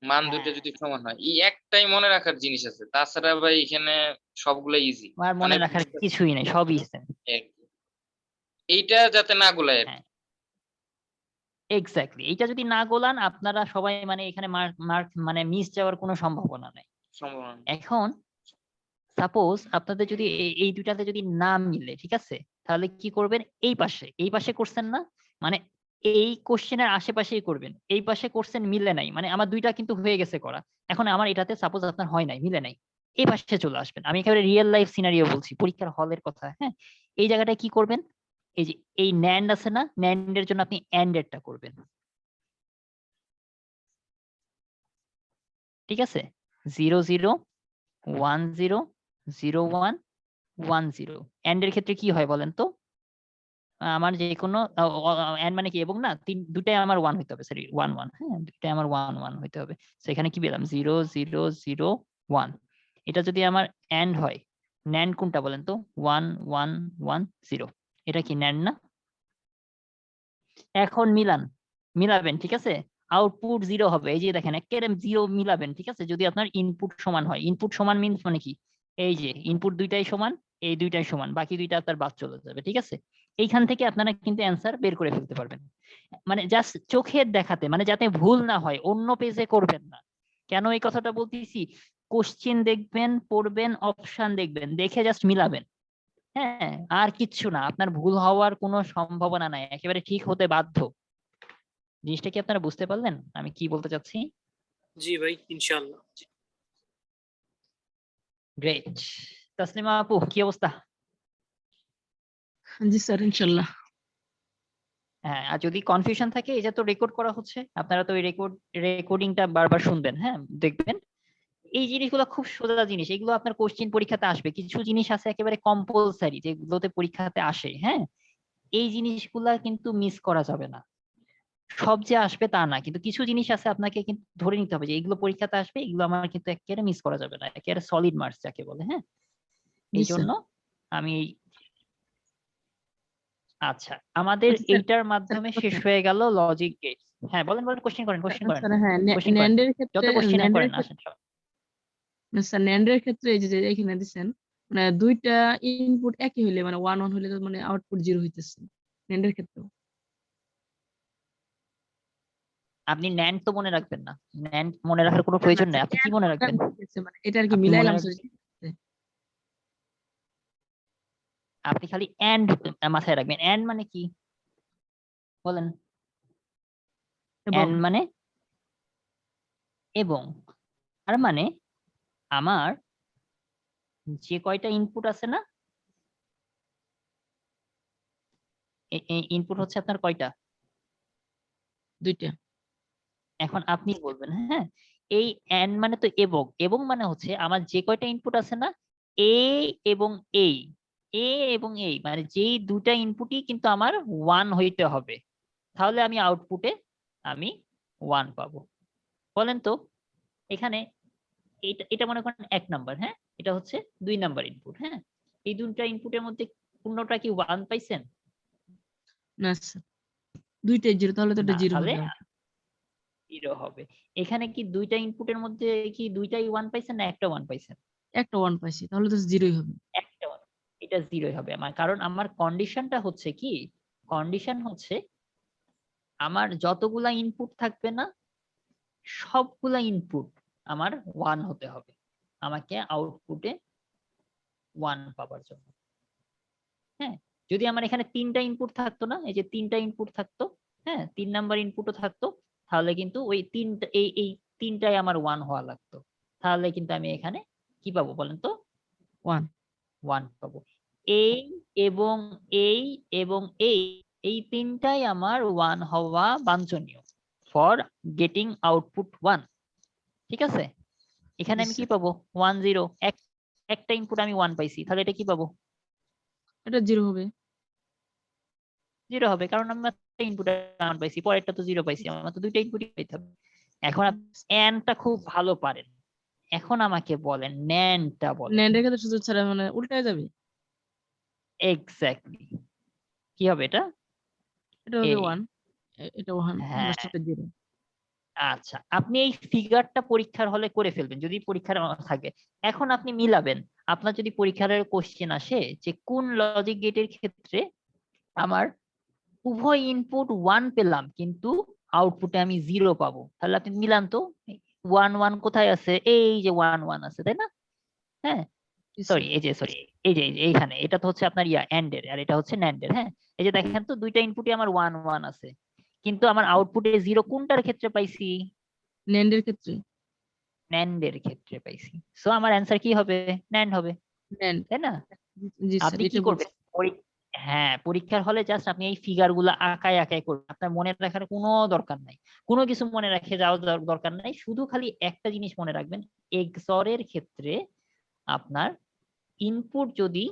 Speaker 4: মান দুইটা
Speaker 1: হ্যাঁ,
Speaker 4: যদি সমান হয়। এই একটাই মনে রাখার জিনিস আছে, তাছাড়া ভাই এখানে সবগুলো ইজি।
Speaker 1: আর
Speaker 4: মানে
Speaker 1: মনে রাখার কিছুই নেই, সবই আছে।
Speaker 4: এইটা যাতে না গুলায় আর
Speaker 1: হ্যাঁ
Speaker 4: কি।
Speaker 1: এক্স্যাক্টলি, এইটা যদি না গোলান আপনারা সবাই, মানে এখানে মার্ক মার্ক মানে মিস যাওয়ার কোনো সম্ভাবনা নাই।
Speaker 4: সম্ভাবনা নেই।
Speaker 1: এখন সাপোজ আপনাদের যদি এই দুইটাতে যদি না মিলে, ঠিক আছে, তাহলে কি করবেন, এই পাশে করছেন না, মানে এই কোশ্চেনের আশেপাশেই করবেন। এই পাশে করছেন, মিলে নাই, মানে আমার দুইটা কিন্তু হয়ে গেছে করা, এখন আমার এটাতে সাপোজ আপনার হয় নাই, মিলে নাই, এই পাশে চলে আসবেন। আমি একেবারে রিয়েল লাইফ সিনারিও বলছি, পরীক্ষার হলের কথা, হ্যাঁ। এই জায়গাটায় কি করবেন, এই যে এই ন্যান্ড আছে না, ন্যান্ডের জন্য আপনি এন্ড এরটা করবেন, ঠিক আছে। 0 0 1 0 0 1 1 0। এন্ড এর ক্ষেত্রে কি হয় বলেন তো, আমার যে কোনো এন্ড মানে কি, এবং না দুটাই আমার 1 হইতে হবে, সরি 1 1, হ্যাঁ দুটাই আমার 1 1 হইতে হবে। সো এখানে কি পেলাম, 0 0 0 1। এটা যদি আমার এন্ড হয়, ন্যান্ড কোনটা বলেন তো, 1 1 1 0। এটা কি ন্যান্ড না? এখন মিলাবেন, ঠিক আছে। আউটপুট 0 হবে, এই যে দেখেন একেবারে 0 মিলাবেন, ঠিক আছে, যদি আপনার ইনপুট সমান হয়। ইনপুট সমান মিন্স মানে কি, এই যে ইনপুট দুইটাই সমান, এই দুইটাই সমান, বাকি দুইটা আপনার বাদ চলে যাবে, ঠিক আছে। এইখান থেকে আপনারা কিন্তু অ্যান্সার বের করে ফেলতে পারবেন, মানে জাস্ট চোখের দেখাতে, মানে যাতে ভুল না হয়, অন্য পেজে করবেন না। কেন এই কথাটা বলতেছি, কোশ্চেন দেখবেন, পড়বেন, অপশন দেখবেন, দেখে জাস্ট মিলাবেন, হ্যাঁ, আর কিচ্ছু না। আপনার ভুল হওয়ার কোনো সম্ভাবনা নাই, একেবারে ঠিক হতে বাধ্য। জিনিসটা কি আপনারা বুঝতে পারলেন আমি কি বলতে চাচ্ছি?
Speaker 2: জি ভাই, ইনশাআল্লাহ।
Speaker 1: গ্রেট। তাসলিমা আপু কি অবস্থা?
Speaker 3: জি স্যার, ইনশাল্লাহ।
Speaker 1: হ্যাঁ, আর যদি কনফিউশন থাকে, এটা তো রেকর্ড করা হচ্ছে, আপনারা তো এই রেকর্ডিংটা বারবার শুনবেন, হ্যাঁ দেখবেন। এই জিনিসগুলো খুব সোজা জিনিস, এগুলো আপনার কোশ্চেন পরীক্ষাতে আসবে। কিছু জিনিস আছে একেবারে কম্পালসারি যেগুলোতে পরীক্ষাতে আসে, হ্যাঁ। এই জিনিসগুলা কিন্তু মিস করা যাবে না। সব যে আসবে তা না, কিন্তু কিছু জিনিস আছে আপনাকে কিন্তু ধরে নিতে হবে যে এগুলো পরীক্ষাতে আসবে, এগুলো আমার কিন্তু একেবারে মিস করা যাবে না, একেবারে সলিড মার্কস যাকে বলে, হ্যাঁ।
Speaker 3: জি
Speaker 1: এই
Speaker 3: স্যার।
Speaker 1: জন্য আমি আচ্ছা, আমাদের
Speaker 3: আচ্ছা স্যার,
Speaker 1: এইটার
Speaker 3: স্যার
Speaker 1: মাধ্যমে
Speaker 3: একটা
Speaker 1: শেষ
Speaker 3: কথা।
Speaker 1: হয়ে গেল লজিক গেট। হ্যাঁ বলেন বলেন, কোশ্চেন করেন কোশ্চেন করেন
Speaker 3: স্যার হ্যাঁ,
Speaker 1: কোশ্চেন করেন,
Speaker 3: ন্যান্ডের ক্ষেত্রে
Speaker 1: যত কোশ্চেন করেন আসেন সব।
Speaker 3: স্যার ন্যান্ডের ক্ষেত্রে এই যে এখানে দিচ্ছেন, মানে দুইটা ইনপুট একই হইলে মানে 1 1 হইলে তো মানে আউটপুট 0 হইতেছে ন্যান্ডের ক্ষেত্রে।
Speaker 1: আপনি ন্যান্ড তো মনে রাখবেন না, ন্যান্ড মনে রাখার কোনো প্রয়োজন নেই, আপনি কি মনে রাখবেন?
Speaker 3: মানে এটা আর কি
Speaker 1: আপনি মনে
Speaker 3: মিলাইলাম স্যার।
Speaker 1: রাখবেন, আপনি খালি এন্ড মাথায় রাখবেন। এন্ড মানে কি বলেন?
Speaker 3: এবং
Speaker 1: এন্ড মানে এবং, আর মানে আমার যে কয়টা ইনপুট আছে না, ইনপুট হচ্ছে আপনার কয়টা?
Speaker 3: দুইটা।
Speaker 1: এখন আপনি বলবেন, হ্যাঁ। এই এন্ড মানে তো এবং, এবং মানে হচ্ছে আমার যে কয়টা ইনপুট আছে না, এ এবং এই, এ এবং এই মানে যেই দুটা ইনপুটই কিন্তু আমার 1 হইতে হবে, তাহলে আমি আউটপুটে আমি 1 পাবো। বলেন তো এখানে, এটা এটা মনে করেন 1 নাম্বার, হ্যাঁ, এটা হচ্ছে 2 নাম্বার ইনপুট, হ্যাঁ। এই দুটা ইনপুটের মধ্যে কোনটা কি 1 পাইছেন?
Speaker 3: না স্যার, দুইটাই 0, তাহলে তো এটা
Speaker 1: না,
Speaker 3: 0
Speaker 1: তাহলে
Speaker 3: হবে।
Speaker 1: 0 হবে। এখানে কি দুইটা ইনপুটের মধ্যে কি দুইটাই 1 পাইছেন না একটা 1 পাইছেন?
Speaker 3: একটা 1 পাইছি, তাহলে তো 0ই হবে।
Speaker 1: একটা 1, এটা 0 হবে আমার, কারণ আমার কন্ডিশনটা হচ্ছে কি, কন্ডিশন হচ্ছে আমার যতগুলা ইনপুট থাকবে না, সবগুলা ইনপুট আমার 1 হতে হবে আমাকে আউটপুটে 1 পাবার জন্য, হ্যাঁ। যদি আমার এখানে 3টা ইনপুট থাকতো না, এই যে 3টা ইনপুট থাকতো, হ্যাঁ, 3 নাম্বার ইনপুটও থাকতো, তাহলে কিন্তু ওই 3টা এই 3টাই আমার 1 হওয়া লাগতো, তাহলে কিন্তু আমি এখানে কি পাবো বলেন তো?
Speaker 3: 1।
Speaker 1: 1 পাবো। এই এবং এই এবং এই 3টাই আমার 1 হওয়া বাঞ্ছনীয় ফর গেটিং আউটপুট 1, ঠিক আছে। এখানে
Speaker 3: জি
Speaker 1: আমি কি
Speaker 3: স্যার,
Speaker 1: পাবো? 1 0, একটা ইনপুট আমি 1 পাইছি, তাহলে এটা কি পাবো?
Speaker 3: এটা 0 হবে।
Speaker 1: 0 হবে, কারণ আমি একটা ইনপুট 1 পাইছি, পরেরটা তো 0 পাইছি, আমার তো দুইটা ইনপুটই পাইতে হবে। এখন আপনি এন্ডটা খুব ভালো পারেন, এখন আমাকে বলেন ন্যান্ডটা বলেন।
Speaker 3: ন্যান্ডের ক্ষেত্রে শুধু ছাড়া মানে উল্টায় যাবে।
Speaker 1: এক্স্যাক্টলি, কি হবে এটা?
Speaker 3: এটা হবে
Speaker 1: এই
Speaker 3: 1, এটা 1,
Speaker 1: হ্যাঁ,
Speaker 3: লাস্টেরটা 0।
Speaker 1: আচ্ছা, আপনি এই ফিগারটা পরীক্ষার হলে করে ফেলবেন যদি পরীক্ষার থাকে। এখন আপনি মিলাবেন, আপনার যদি পরীক্ষার কোশ্চেন আসে যে কোন লজিক গেটের ক্ষেত্রে আমার উভয় ইনপুট 1 পেলাম কিন্তু আউটপুটে আমি 0 পাবো, তাহলে আপনি মিলান তো 1 1 কোথায় আছে, এই যে 1 1 আছে তাই না, হ্যাঁ।
Speaker 3: জি
Speaker 1: সরি,
Speaker 3: স্যার।
Speaker 1: এই যে এইখানে এটা তো হচ্ছে আপনার এন্ড এর, আর এটা হচ্ছে ন্যান্ড এর, হ্যাঁ। এই যে দেখেন তো দুইটা ইনপুটই আমার 1 1 আছে, কিন্তু আমার আউটপুটে 0 কোনটার ক্ষেত্রে পাইছি?
Speaker 3: ন্যান্ডের ক্ষেত্রে।
Speaker 1: ন্যান্ড এর ক্ষেত্রে পাইছি, সো আমার অ্যান্সার কি হবে? ন্যান্ড হবে,
Speaker 3: ন্যান্ড।
Speaker 1: তাই না?
Speaker 3: জি স্যার,
Speaker 1: আপনি
Speaker 3: এটা
Speaker 1: কি
Speaker 3: বলছি।
Speaker 1: করবেন হ্যাঁ, পরীক্ষার হলে জাস্ট আপনি এই ফিগার গুলা আঁকায় আঁকায় করবেন, আপনার মনে রাখার কোনো দরকার নাই, কোনো কিছু মনে রেখে যাওয়ার দরকার নাই, শুধু খালি একটা জিনিস মনে রাখবেন, এক্সঅর এর ক্ষেত্রে আপনার ইনপুট যদি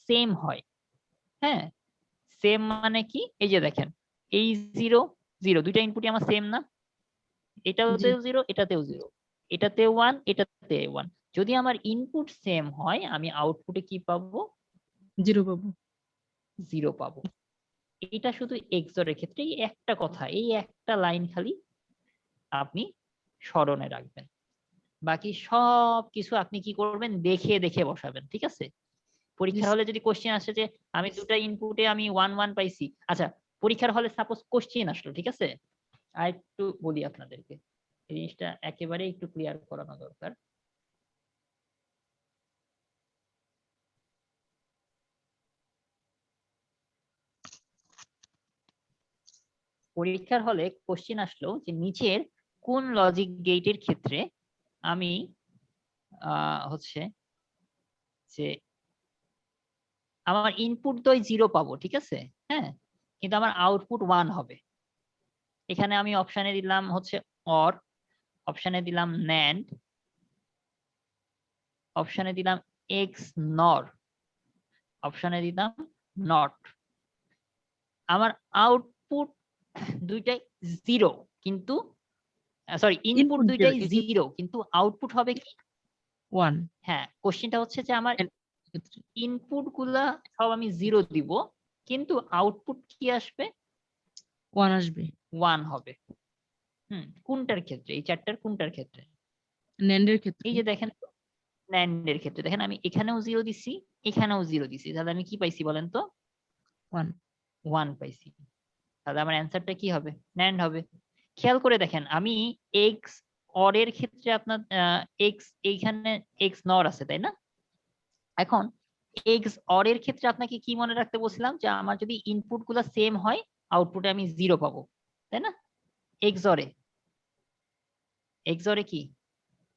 Speaker 1: সেম হয়, হ্যাঁ, সেম মানে কি, এই যে দেখেন এই 0 0 দুইটা ইনপুটই আমার সেম না,
Speaker 3: জি,
Speaker 1: এটাতেও 0 এটাতেও 0, এটাতেও 1 এটাতে 1, যদি আমার ইনপুট সেম হয় আমি আউটপুটে কি পাবো?
Speaker 3: 0 পাবো।
Speaker 1: 0 পাবো। এটা শুধু এক্সর এর ক্ষেত্রে এই একটা কথা, এই একটা লাইন খালি আপনি স্মরণে রাখবেন, বাকি সব কিছু আপনি কি করবেন দেখে দেখে বসাবেন, ঠিক আছে।
Speaker 3: জি
Speaker 1: পরীক্ষার
Speaker 3: স্যার।
Speaker 1: হলে যদি কোশ্চেন আসে যে আমি দুটা ইনপুটে আমি 1 1 পাইছি, আচ্ছা, পরীক্ষার হলে সাপোজ কোশ্চেন আসলো, ঠিক আছে, আর একটু বলি আপনাদেরকে, এই জিনিসটা একেবারে একটু ক্লিয়ার করানো দরকার। পরীক্ষার হলে কোশ্চেন আসলো যে নিচের কোন লজিক গেটের ক্ষেত্রে আমি হচ্ছে যে আমার ইনপুট তো 0 পাবো, ঠিক আছে, হ্যাঁ, কিন্তু আমার আউটপুট 1 হবে। এখানে আমি অপশনে দিলাম হচ্ছে অর, অপশনে দিলাম ন্যান্ড, অপশনে দিলাম এক্স নর, অপশনে দিলাম নট। আমার আউটপুট দুইটাই 0, কিন্তু সরি ইনপুট
Speaker 3: ইনপুট
Speaker 1: দুইটাই 0, কিন্তু আউটপুট হবে কি
Speaker 3: 1
Speaker 1: হ্যাঁ, কোশ্চেনটা হচ্ছে যে আমার
Speaker 3: ক্ষেত্রে
Speaker 1: ইনপুট গুলা সব আমি 0 দিব, কিন্তু আউটপুট কি আসবে
Speaker 3: 1 আসবে
Speaker 1: 1 হবে। কোনটার ক্ষেত্রে, এই চারটার কোনটার ক্ষেত্রে?
Speaker 3: ন্যান্ডের ক্ষেত্রে
Speaker 1: এই যে দেখেন NAND এর ক্ষেত্রে দেখেন আমি এখানেও 0 দিছি, এখানেও 0 দিছি, তাহলে আমি কি পাইছি বলেন তো?
Speaker 3: 1
Speaker 1: 1 পাইছি। তাহলে আমার অ্যান্সারটা কি হবে? NAND হবে। খেয়াল করে দেখেন আমি এক্স অর এর ক্ষেত্রে আপনার এক্স এইখানে এক্স নর আছে, তাই না? এখন এক্স অর এর ক্ষেত্রে আপনাকে কি মনে রাখতে বলছিলাম যে আমার যদি ইনপুট গুলা সেম হয় আউটপুটে আমি 0 পাবো, তাই না? এক্স অরে কি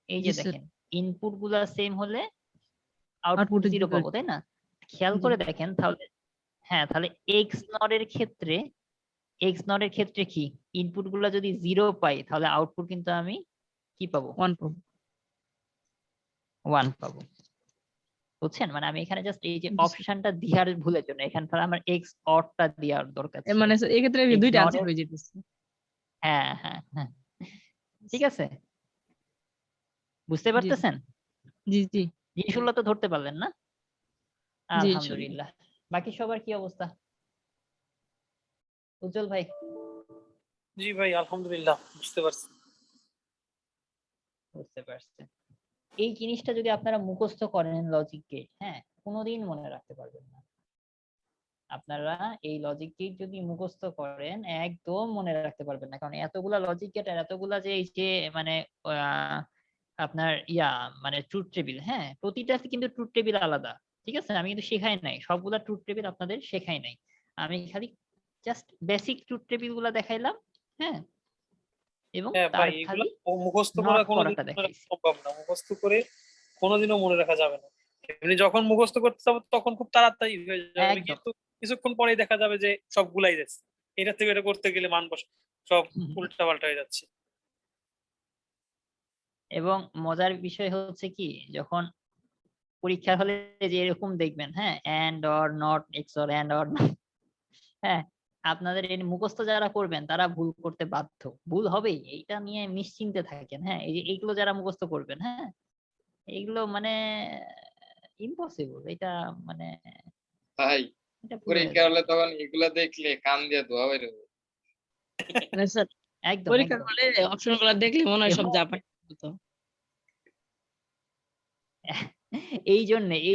Speaker 1: এই যে
Speaker 3: জি স্যার
Speaker 1: দেখেন ইনপুট গুলা সেম হলে আউটপুট
Speaker 3: আউটপুটে
Speaker 1: 0
Speaker 3: 0
Speaker 1: পাবো, তাই না? খেয়াল
Speaker 3: জি
Speaker 1: করে দেখেন তাহলে, হ্যাঁ, তাহলে এক্স নর এর ক্ষেত্রে কি ইনপুট গুলা যদি 0 পাই তাহলে আউটপুট কিন্তু আমি কি পাবো
Speaker 3: 1 পাবো
Speaker 1: 1 পাবো। বুঝছেন? মানে আমি এখানে জাস্ট এই যে
Speaker 3: জি স্যার
Speaker 1: অপশনটা দেওয়ার ভুলের জন্য এখানে তাহলে আমার এক্স অরটা দেওয়ার দরকার ছিল।
Speaker 3: মানে স্যার এক্ষেত্রে
Speaker 1: এক্স
Speaker 3: দুইটা
Speaker 1: নর
Speaker 3: আনসার
Speaker 1: এর
Speaker 3: হয়ে যেতেছে
Speaker 1: হ্যাঁ হ্যাঁ হ্যাঁ, ঠিক আছে, বুঝতে
Speaker 3: জি
Speaker 1: পারতেছেন?
Speaker 3: জি জি
Speaker 1: জিনিসগুলো তো ধরতে পারলেন না?
Speaker 3: জি ইনশাআল্লাহ
Speaker 1: আলহামদুলিল্লাহ। বাকি সবার কি অবস্থা? উজ্জ্বল ভাই?
Speaker 2: জি ভাই, আলহামদুলিল্লাহ বুঝতে পারছি।
Speaker 1: বুঝতে পারছেন। এই জিনিসটা যদি আপনারা মুখস্থ করেন লজিক গেট, হ্যাঁ, কোনোদিন মনে রাখতে পারবেন না। আপনারা এই লজিক গেট যদি মুখস্থ করেন একদম মনে রাখতে পারবেন না, কারণ এতগুলা লজিক গেট আর এতগুলা যে এই যে মানে আপনার মানে ট্রুথ টেবিল, হ্যাঁ, প্রতিটা কিন্তু ট্রুথ টেবিল আলাদা, ঠিক আছে? আমি কিন্তু শেখাই নাই সবগুলা ট্রুথ টেবিল, আপনাদের শেখাই নাই। আমি খালি জাস্ট বেসিক ট্রুথ টেবিল গুলা দেখাইলাম, হ্যাঁ, এবং
Speaker 2: হ্যাঁ
Speaker 1: তার
Speaker 2: ভাই, এগুলো
Speaker 1: খালি
Speaker 2: মুখস্থ করা
Speaker 1: নট
Speaker 2: কোনোদিন
Speaker 1: করাটা
Speaker 2: মনে রাখা
Speaker 1: দেখাইছি।
Speaker 2: সম্ভব না, মুখস্থ করে কোনোদিনও মনে রাখা যাবে না। এমনি যখন মুখস্থ করতে যাবো তখন খুব তাড়াতাড়ি হয়ে যাবে,
Speaker 1: একদম।
Speaker 2: কিন্তু কিছুক্ষণ পরেই দেখা যাবে যে সব গুলাই যাচ্ছে। এটা থেকে এটা করতে গেলে মান বসে সব উল্টা পাল্টা হয়ে যাচ্ছে।
Speaker 1: এবং মজার বিষয় হচ্ছে কি, যখন পরীক্ষার হলে যে এরকম দেখবেন, হ্যাঁ, and or not, X or and or not, হ্যাঁ, আপনাদের এই মুখস্থ যারা করবেন তারা ভুল করতে বাধ্য, ভুল হবেই, এইটা নিয়ে নিশ্চিন্তে থাকেন। হ্যাঁ, এই যে এইগুলো যারা মুখস্থ করবেন, হ্যাঁ, এইগুলো মানে ইম্পসিবল, এটা মানে
Speaker 4: ভাই
Speaker 1: এটা ভুল হয়ে
Speaker 4: পরীক্ষা
Speaker 1: যায়।
Speaker 4: হলে তখন এগুলা দেখলে কান দিয়ে ধোয়া বের হবে।
Speaker 3: মানে স্যার
Speaker 1: একদম
Speaker 3: পরীক্ষার
Speaker 1: একদম।
Speaker 3: হলে অপশন গুলো দেখলে মনে হয় সব
Speaker 1: এবং
Speaker 3: জাপানি হতো
Speaker 1: এই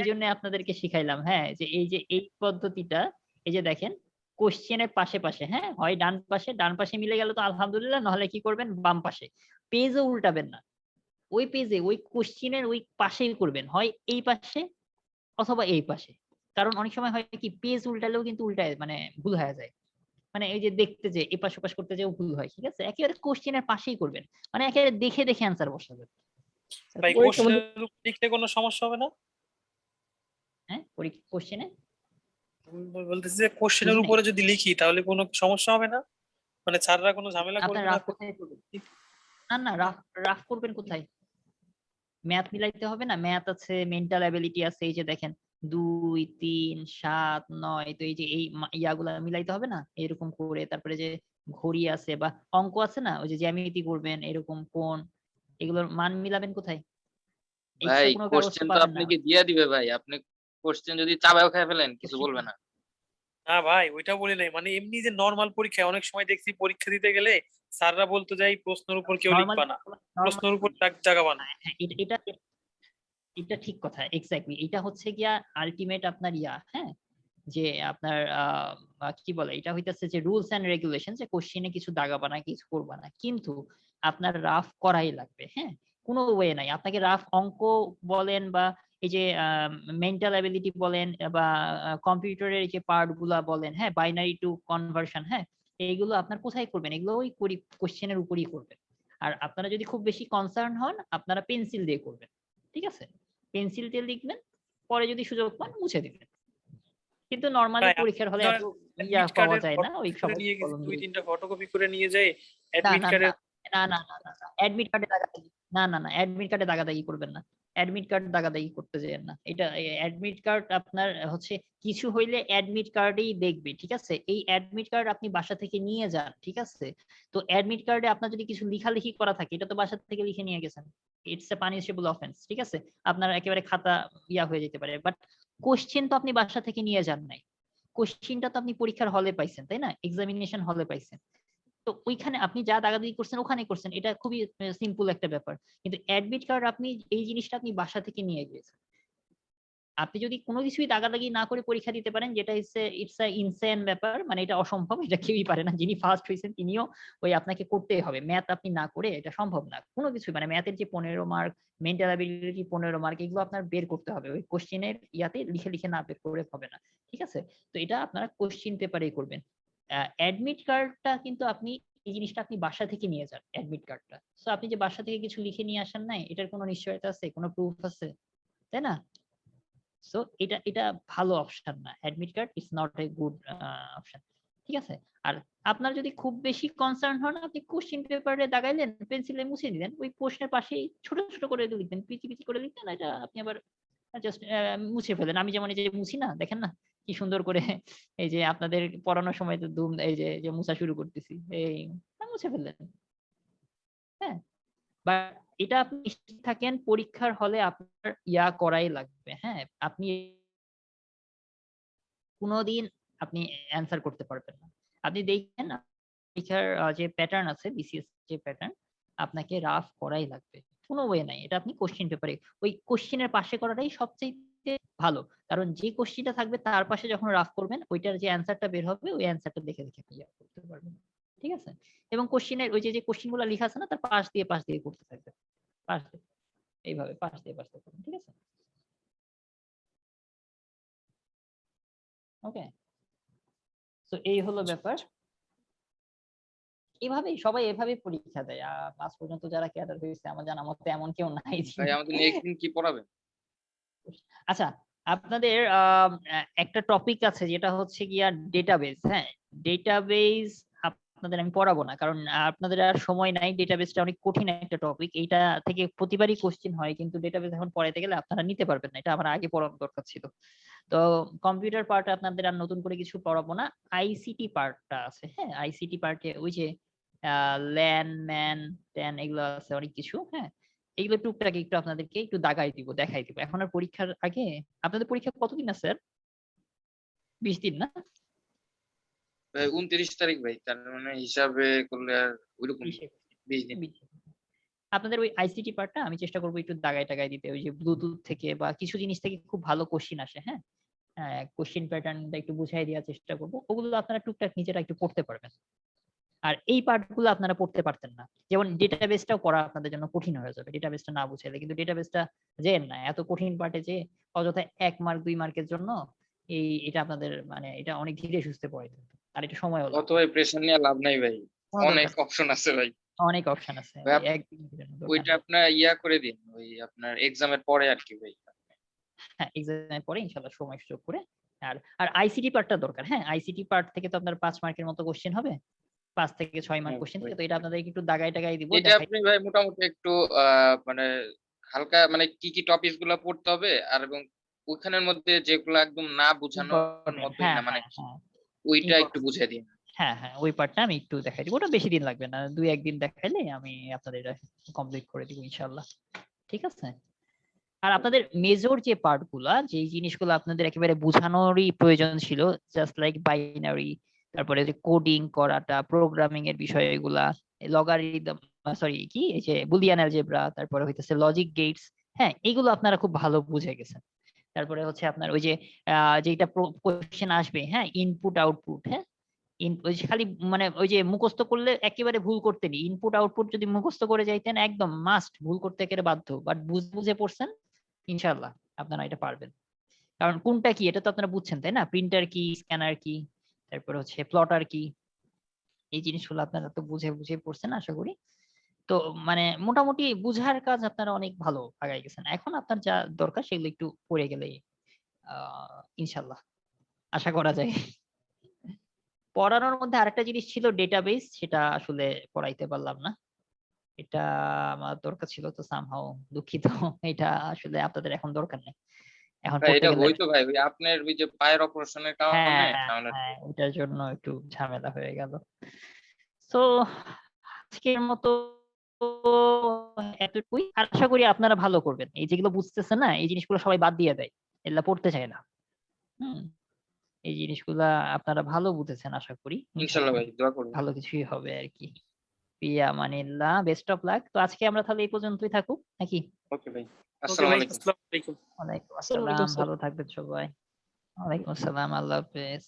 Speaker 1: জন্য আপনাদেরকে শিখাইলাম, হ্যাঁ, যে এই যে এই পদ্ধতিটা, এই যে দেখেন কোশ্চেনের পাশে পাশে, হ্যাঁ, হয় ডান পাশে মিলে গেল তো আলহামদুলিল্লাহ, নাহলে কি করবেন বাম পাশে, পেজও উল্টাবেন না, ওই পেজে ওই কোশ্চেনের ওই পাশেই করবেন, হয় এই পাশে অথবা এই পাশে। কারণ অনেক সময় হয় কি পেজ উল্টালেও কিন্তু উল্টায় মানে ভুল হয়ে যায়, মানে এই যে দেখতে যে এপাশ ওপাশ করতে যেও ভুল হয়, ঠিক আছে? একেবারে কোশ্চেনের পাশেই করবেন, মানে একেবারে দেখে দেখে অ্যান্সার বসাবেন।
Speaker 3: স্যার
Speaker 2: ভাই
Speaker 3: পরীক্ষার মধ্যে
Speaker 2: কোশ্চেনের উপর লিখলে কোনো সমস্যা হবে না?
Speaker 1: হ্যাঁ, কোশ্চেনে
Speaker 2: বলতেছি যে কোশ্চেনের
Speaker 1: বুঝি নাই।
Speaker 2: উপরে যদি লিখি তাহলে কোনো সমস্যা হবে না? মানে স্যাররা কোনো ঝামেলা
Speaker 1: আপনার
Speaker 2: করবে না
Speaker 1: রাফ কোথায় করবেন? না না, রাফ রাফ করবেন কোথায়? ম্যাথ মিলাইতে হবে না, ম্যাথ আছে, মেন্টাল অ্যাবিলিটি আছে, এই যে দেখেন 2 3 7 9, তো এই যে এই ইয়াগুলা মিলাইতে হবে না এরকম করে, তারপরে যে ঘড়ি আছে বা অঙ্ক আছে না, ওই যে জ্যামিতি করবেন এরকম কোণ, এগুলোর মান মিলাবেন কোথায়?
Speaker 4: ভাই
Speaker 1: এক্সট্রা কোনো কাগজ তো
Speaker 4: কোশ্চেন তো
Speaker 1: পাবেন
Speaker 4: আপনি
Speaker 1: না।
Speaker 4: কি দিয়া দিবে ভাই, আপনি কোশ্চেন যদি চাবাও খেয়ে ফেলেন কিছু
Speaker 1: Question
Speaker 4: বলবে
Speaker 1: কি?
Speaker 4: না।
Speaker 2: না ভাই, ওইটা বলি নাই, মানে এমনি যে নর্মাল পরীক্ষায় অনেক সময় দেখছি পরীক্ষা দিতে গেলে স্যাররা বলতো যে এই প্রশ্নের উপর কেউ
Speaker 1: নরমালি
Speaker 2: লিখবা না,
Speaker 1: নরমালি
Speaker 2: প্রশ্নের উপর জাগাবা না।
Speaker 1: হ্যাঁ, এটা ঠিক কথা, এক্স্যাক্টলি এটা হচ্ছে গিয়া আলটিমেট আপনার হ্যাঁ, যে আপনার কি বলে এটা হইতাছে যে রুলস এন্ড রেগুলেশন, যে কোশ্চেনে কিছু দাগাবা না, কিছু করবা না, কিন্তু আপনার রাফ করাই লাগবে, হ্যাঁ, কোনো ওয়ে নাই, আপনাকে রাফ অঙ্ক বলেন বা এই যে মেন্টাল অ্যাবিলিটি বলেন বা কম্পিউটারের যে পার্ট গুলা বলেন, হ্যাঁ, বাইনারি টু কনভার্সন, হ্যাঁ, এইগুলো আপনার কোথায় করবেন, এগুলো ওই কোশ্চেনের উপরই করবেন। আর আপনারা যদি খুব বেশি কনসার্ন হন আপনারা পেন্সিল দিয়ে করবেন, ঠিক আছে, পেন্সিল দিয়ে লিখবেন, পরে যদি সুযোগ পান মুছে দিবেন। কিন্তু নরমালি
Speaker 2: ভাই
Speaker 1: পরীক্ষার হলে এত
Speaker 2: অ্যাডমিট
Speaker 1: পাওয়া
Speaker 2: কার্ডের
Speaker 1: যায় না, ওই
Speaker 2: ফটোকপি করে
Speaker 1: সবাই
Speaker 2: নিয়ে গেছি,
Speaker 1: কলম দিয়ে।
Speaker 2: 2-3টা ফটোকপি করে নিয়ে যাই
Speaker 1: না
Speaker 2: অ্যাডমিট
Speaker 1: না
Speaker 2: কার্ডের।
Speaker 1: অ্যাডমিট কার্ডে দাগাদাগি, না অ্যাডমিট কার্ডে দাগাদাগি করবেন না, অ্যাডমিট কার্ড দাগাদাগি করতে যাবেন না। এটা অ্যাডমিট কার্ড আপনার হচ্ছে কিছু হইলে অ্যাডমিট কার্ডেই দেখবে, ঠিক আছে। এই অ্যাডমিট কার্ড আপনি বাসা থেকে নিয়ে যান, ঠিক আছে। তো অ্যাডমিট কার্ডে আপনার যদি কিছু লেখালেখি করা থাকে এটা তো বাসা থেকে লিখে নিয়ে গেছেন, ইটস এ পানিশেবল অফেন্স, ঠিক আছে। আপনার একেবারে খাতা হয়ে যেতে পারে। বাট কোশ্চেন তো আপনি বাসা থেকে নিয়ে যান নাই, কোশ্চেনটা তো আপনি পরীক্ষার হলে পাইছেন, তাই না, এক্সামিনেশন হলে পাইছেন। তো ওইখানে আপনি যা দাগাদাগি করছেন ওখানেই করছেন, এটা খুবই সিম্পল একটা ব্যাপার। কিন্তু অ্যাডমিট কার্ড আপনি এই জিনিসটা আপনি বাসা থেকে নিয়ে গিয়েছেন। আপনি যদি কোনো কিছুই দাগাদাগি না করে পরীক্ষা দিতে পারেন, যেটা ইটস আ ইনসেন ব্যাপার, মানে এটা অসম্ভব, এটা কেউই পারে না। যিনি ফার্স্ট হয়েছেন তিনিও ওই আপনাকে করতেই হবে। ম্যাথ আপনি না করে এটা সম্ভব না। কোনো কিছু মানে ম্যাথের যে 15 মার্ক, মেন্টাল অ্যাবিলিটি 15 মার্ক, এগুলো আপনার বের করতে হবে। ওই কোশ্চেনের ইয়াতে লিখে না বের করে হবে না। ঠিক আছে? তো এটা আপনারা কোশ্চেন পেপারেই করবেন। অ্যাডমিট কার্ডটা কিন্তু আপনি এই জিনিসটা আপনি বাসা থেকে নিয়ে যান, অ্যাডমিট কার্ডটা। সো আপনি যে বাসা থেকে কিছু লিখে নিয়ে আসেন নাই, এটার কোনো নিশ্চয়তা আছে, কোনো প্রুফ আছে, তাই না? সো এটা ভালো অপশন না, admit card is not a good option, ঠিক আছে। আর আপনার যদি খুব বেশি কনসার্ন হন, আপনি কোশ্চেন পেপারে দাগাইলেন, পেন্সিলে মুছে দিলেন, ওই প্রশ্নের পাশেই ছোট ছোট করে লিখবেন, পিচি পিচি করে লিখলেন, এটা আপনি আবার জাস্ট মুছে ফেলেন। আমি যেমন এই যে মুছি না, দেখেন না কি সুন্দর করে, এই যে আপনাদের পড়ানোর সময় তো দুম এই যে মুছা শুরু করতেছি, এই মুছে ফেললেন, হ্যাঁ। বা এটা আপনি নিশ্চিত থাকেন পরীক্ষার হলে আপনার করাই লাগবে, হ্যাঁ। আপনি কোনোদিন আপনি অ্যান্সার করতে পারবেন না। আপনি দেখেন পরীক্ষার যে প্যাটার্ন আছে, বিসিএস যে প্যাটার্ন, আপনাকে রাফ করাই লাগবে। কোনো ওয়ে নাই। এটা আপনি কোশ্চেন পেপারে ওই কোশ্চেনের পাশে করাটাই সবচাইতে ভালো। কারণ যে কোশ্চেনটা থাকবে তার পাশে যখন রাফ করবেন, ওইটার যে অ্যান্সারটা বের হবে ওই অ্যান্সারটা দেখে আপনি করতে পারবেন। ঠিক আছে? এবং কোশ্চেনের ওই যে কোশ্চেন গুলো লিখা আছে না, তার পাশ দিয়ে করতে থাকবেন। পাশ দিয়ে এইভাবে পাশ দিয়ে করবেন। ঠিক আছে? ওকে? তো এই হলো ব্যাপার। সবাই এভাবেই পরীক্ষা দেয়। আজ পর্যন্ত যারা ক্যাডার হয়েছে আমার জানা মতে এমন কেউ নাই।
Speaker 4: ভাই আমাদের নেক্সট দিন কি পড়াবেন?
Speaker 1: আচ্ছা, আপনাদের একটা টপিক আছে যেটা হচ্ছে গিয়া ডেটাবেস, হ্যাঁ। ডেটাবেস আপনাদের আমি পড়াবো না, কারণ আপনাদের আর সময় নাই। ডেটাবেসটা অনেক কঠিন একটা টপিক, এইটা থেকে প্রতিবারই কোশ্চেন হয়, কিন্তু ডেটাবেস এখন পড়াইতে গেলে আপনারা নিতে পারবেন না, এটা আমার আগে পড়ানো দরকার ছিল। তো কম্পিউটার পার্ট আপনাদের আর নতুন করে কিছু পড়াবো না। আইসিটি পার্টটা আছে, হ্যাঁ। আইসিটি পার্টে ওই যে ল্যান ম্যান ট্যান এগুলো আছে অনেক কিছু, হ্যাঁ। এগুলো টুকটাক একটু আপনাদেরকে একটু দাগাই দিব, দেখাই দিব। এখন আর পরীক্ষার আগে, আপনাদের পরীক্ষা কতদিন আছে স্যার? 20 দিন না?
Speaker 4: ভাই 29 তারিখ ভাই, তার মানে হিসাবে করলে আর ওইরকম 20 দিন।
Speaker 1: আপনাদের ওই আইসিটি পার্টটা আমি চেষ্টা করবো একটু দাগাই টাগাই দিতে, ওই যে ব্লুটুথ থেকে বা কিছু জিনিস থেকে খুব ভালো কোশ্চিন আসে, হ্যাঁ। কোশ্চিন প্যাটার্নটা একটু বুঝাই দেওয়ার চেষ্টা করবো, ওগুলো আপনারা টুকটাক নিজেরা একটু পড়তে পারবেন। আর এই পার্টগুলো আপনারা পড়তে পারতেন না, যেমন ডেটাবেসটাও পড়া আপনাদের জন্য কঠিন হয়ে যাবে ডেটাবেসটা না বুঝাইলে। কিন্তু ডেটাবেসটা যেন না এত কঠিন পার্টে যে অযথা 1 মার্ক 2 মার্কের জন্য এটা আপনাদের মানে এটা অনেক ধীরে সুস্থে পড়ে, আর এটা সময়ও
Speaker 4: অত ভাই প্রেশার নিয়ে লাভ নাই ভাই,
Speaker 1: কোনো
Speaker 4: অনেক
Speaker 1: দরকার
Speaker 4: অপশন আছে ভাই।
Speaker 1: অনেক অপশন আছে
Speaker 4: ভাই
Speaker 1: একদিনের জন্য দরকার
Speaker 4: ওইটা
Speaker 1: নেই।
Speaker 4: আপনার করে দিন, ওই আপনার এক্সামের পরে আর কি ভাই।
Speaker 1: হ্যাঁ, এক্সামের পরে ইনশাআল্লাহ সময় সুযোগ করে। আর আইসিটি পার্টটা দরকার, হ্যাঁ। আইসিটি পার্ট থেকে তো আপনার 5 মার্কের মতো কোশ্চেন হবে, 5 থেকে 6 মার্ক
Speaker 4: হ্যাঁ
Speaker 1: কোশ্চেন
Speaker 4: ভাই।
Speaker 1: থেকে। তো এটা আপনাদেরকে একটু দাগাই টাগাই দিব,
Speaker 4: এটা
Speaker 1: দেখাই।
Speaker 4: আপনি ভাই মোটামুটি একটু মানে হালকা মানে কি কি টপিকস গুলা পড়তে হবে, আর এবং ওইখানের মধ্যে যেগুলো একদম না বোঝানোর
Speaker 1: ইম্পর্টেন্ট,
Speaker 4: মতোই
Speaker 1: হ্যাঁ
Speaker 4: না, মানে
Speaker 1: হ্যাঁ হ্যাঁ
Speaker 4: ওইটা একটু
Speaker 1: ইম্পর্টেন্ট,
Speaker 4: বুঝিয়ে দিন।
Speaker 1: হ্যাঁ হ্যাঁ ওই পার্টটা আমি একটু দেখাই দিব। ওটা বেশি দিন লাগবে না, 2-1 দিন দেখাইলে আমি আপনাদের এটা কমপ্লিট করে দিব ইনশাআল্লাহ। ঠিক আছে? আর আপনাদের মেজর যে পার্ট গুলা, যে জিনিসগুলো আপনাদের একেবারে বোঝানোরই প্রয়োজন ছিল, জাস্ট লাইক বাইনারি, তারপরে যে কোডিং করাটা, প্রোগ্রামিং এর বিষয়গুলা, লগারিদম, সরি কি এই যে বুলিয়ান অ্যালজেব্রা, তারপরে হইতেছে লজিক গেটস, হ্যাঁ এগুলো আপনারা খুব ভালো বুঝে গেছেন। তারপরে হচ্ছে আপনার ওই যে যেটা কোশ্চেন আসবে, হ্যাঁ, ইনপুট আউটপুট, হ্যাঁ। ওই যে খালি মানে ওই যে মুখস্থ করলে একেবারে ভুল করতেনি, ইনপুট আউটপুট যদি মুখস্থ করে যাইতেন একদম মাস্ট, ভুল করতে একেবারে বাধ্য। বাট বুঝে পড়ছেন ইনশাআল্লাহ আপনারা এটা পারবেন। কারণ কোনটা কি এটা তো আপনারা বুঝছেন, তাই না? প্রিন্টার কি, স্ক্যানার কি, তারপর হচ্ছে প্লটার কি, এই জিনিসগুলো আপনারা তো বুঝে বুঝে পড়ছেন আশা করি। তো মানে মোটামুটি বুঝার কাজ আপনারা অনেক ভালো আগায় গেছেন। এখন আপনার যা দরকার সেগুলো একটু পড়ে গেলেই ইনশাল্লাহ আশা করা যায়। পড়ানোর মধ্যে আরেকটা জিনিস ছিল ডেটাবেস, সেটা আসলে পড়াইতে পারলাম না। এটা আমার দরকার ছিল, তো সামহাও দুঃখিত। এটা আসলে আপনাদের এখন দরকার নেই। এখন
Speaker 4: ভাই
Speaker 1: পড়তে
Speaker 4: এটা
Speaker 1: গেলে
Speaker 4: হইতো ভাই, ওই আপনার ওই যে পায়ের অপারেশনের কারণে
Speaker 1: হ্যাঁ,
Speaker 4: ঝামেলা।
Speaker 1: হ্যাঁ, এটার জন্য একটু ঝামেলা হয়ে গেল। তো আজকের মতো এতটুকুই। আর আশা করি আপনারা ভালো করবেন। এই যেগুলো বুঝতেছেন না, এই জিনিসগুলো সবাই বাদ দিয়ে দেয়। এগুলা পড়তে চায় না। হুম? এই জিনিসগুলা আপনারা ভালো বুঝেছেন আশা করি।
Speaker 4: ইনশাল্লাহ
Speaker 1: ইনশাআল্লাহ
Speaker 4: ভাই, দোয়া করবেন।
Speaker 1: ভালো কিছুই হবে আরকি। ফিয়া আমানিল্লাহ। Best of luck. তো আজকে আমরা তাহলে এই পর্যন্তই থাকুক নাকি?
Speaker 4: ওকে ভাই,
Speaker 2: ওকে
Speaker 4: আসসালামু
Speaker 2: ভাই,
Speaker 4: আলাইকুম।
Speaker 2: আসসালামু আলাইকুম।
Speaker 1: ওয়ালাইকুম
Speaker 3: আসসালামু আলাইকুম
Speaker 1: আসসালাম।
Speaker 3: স্যার।
Speaker 1: ভালো থাকবেন সবাই। ওয়ালাইকুম আসসালাম। আল্লাহ হাফেজ।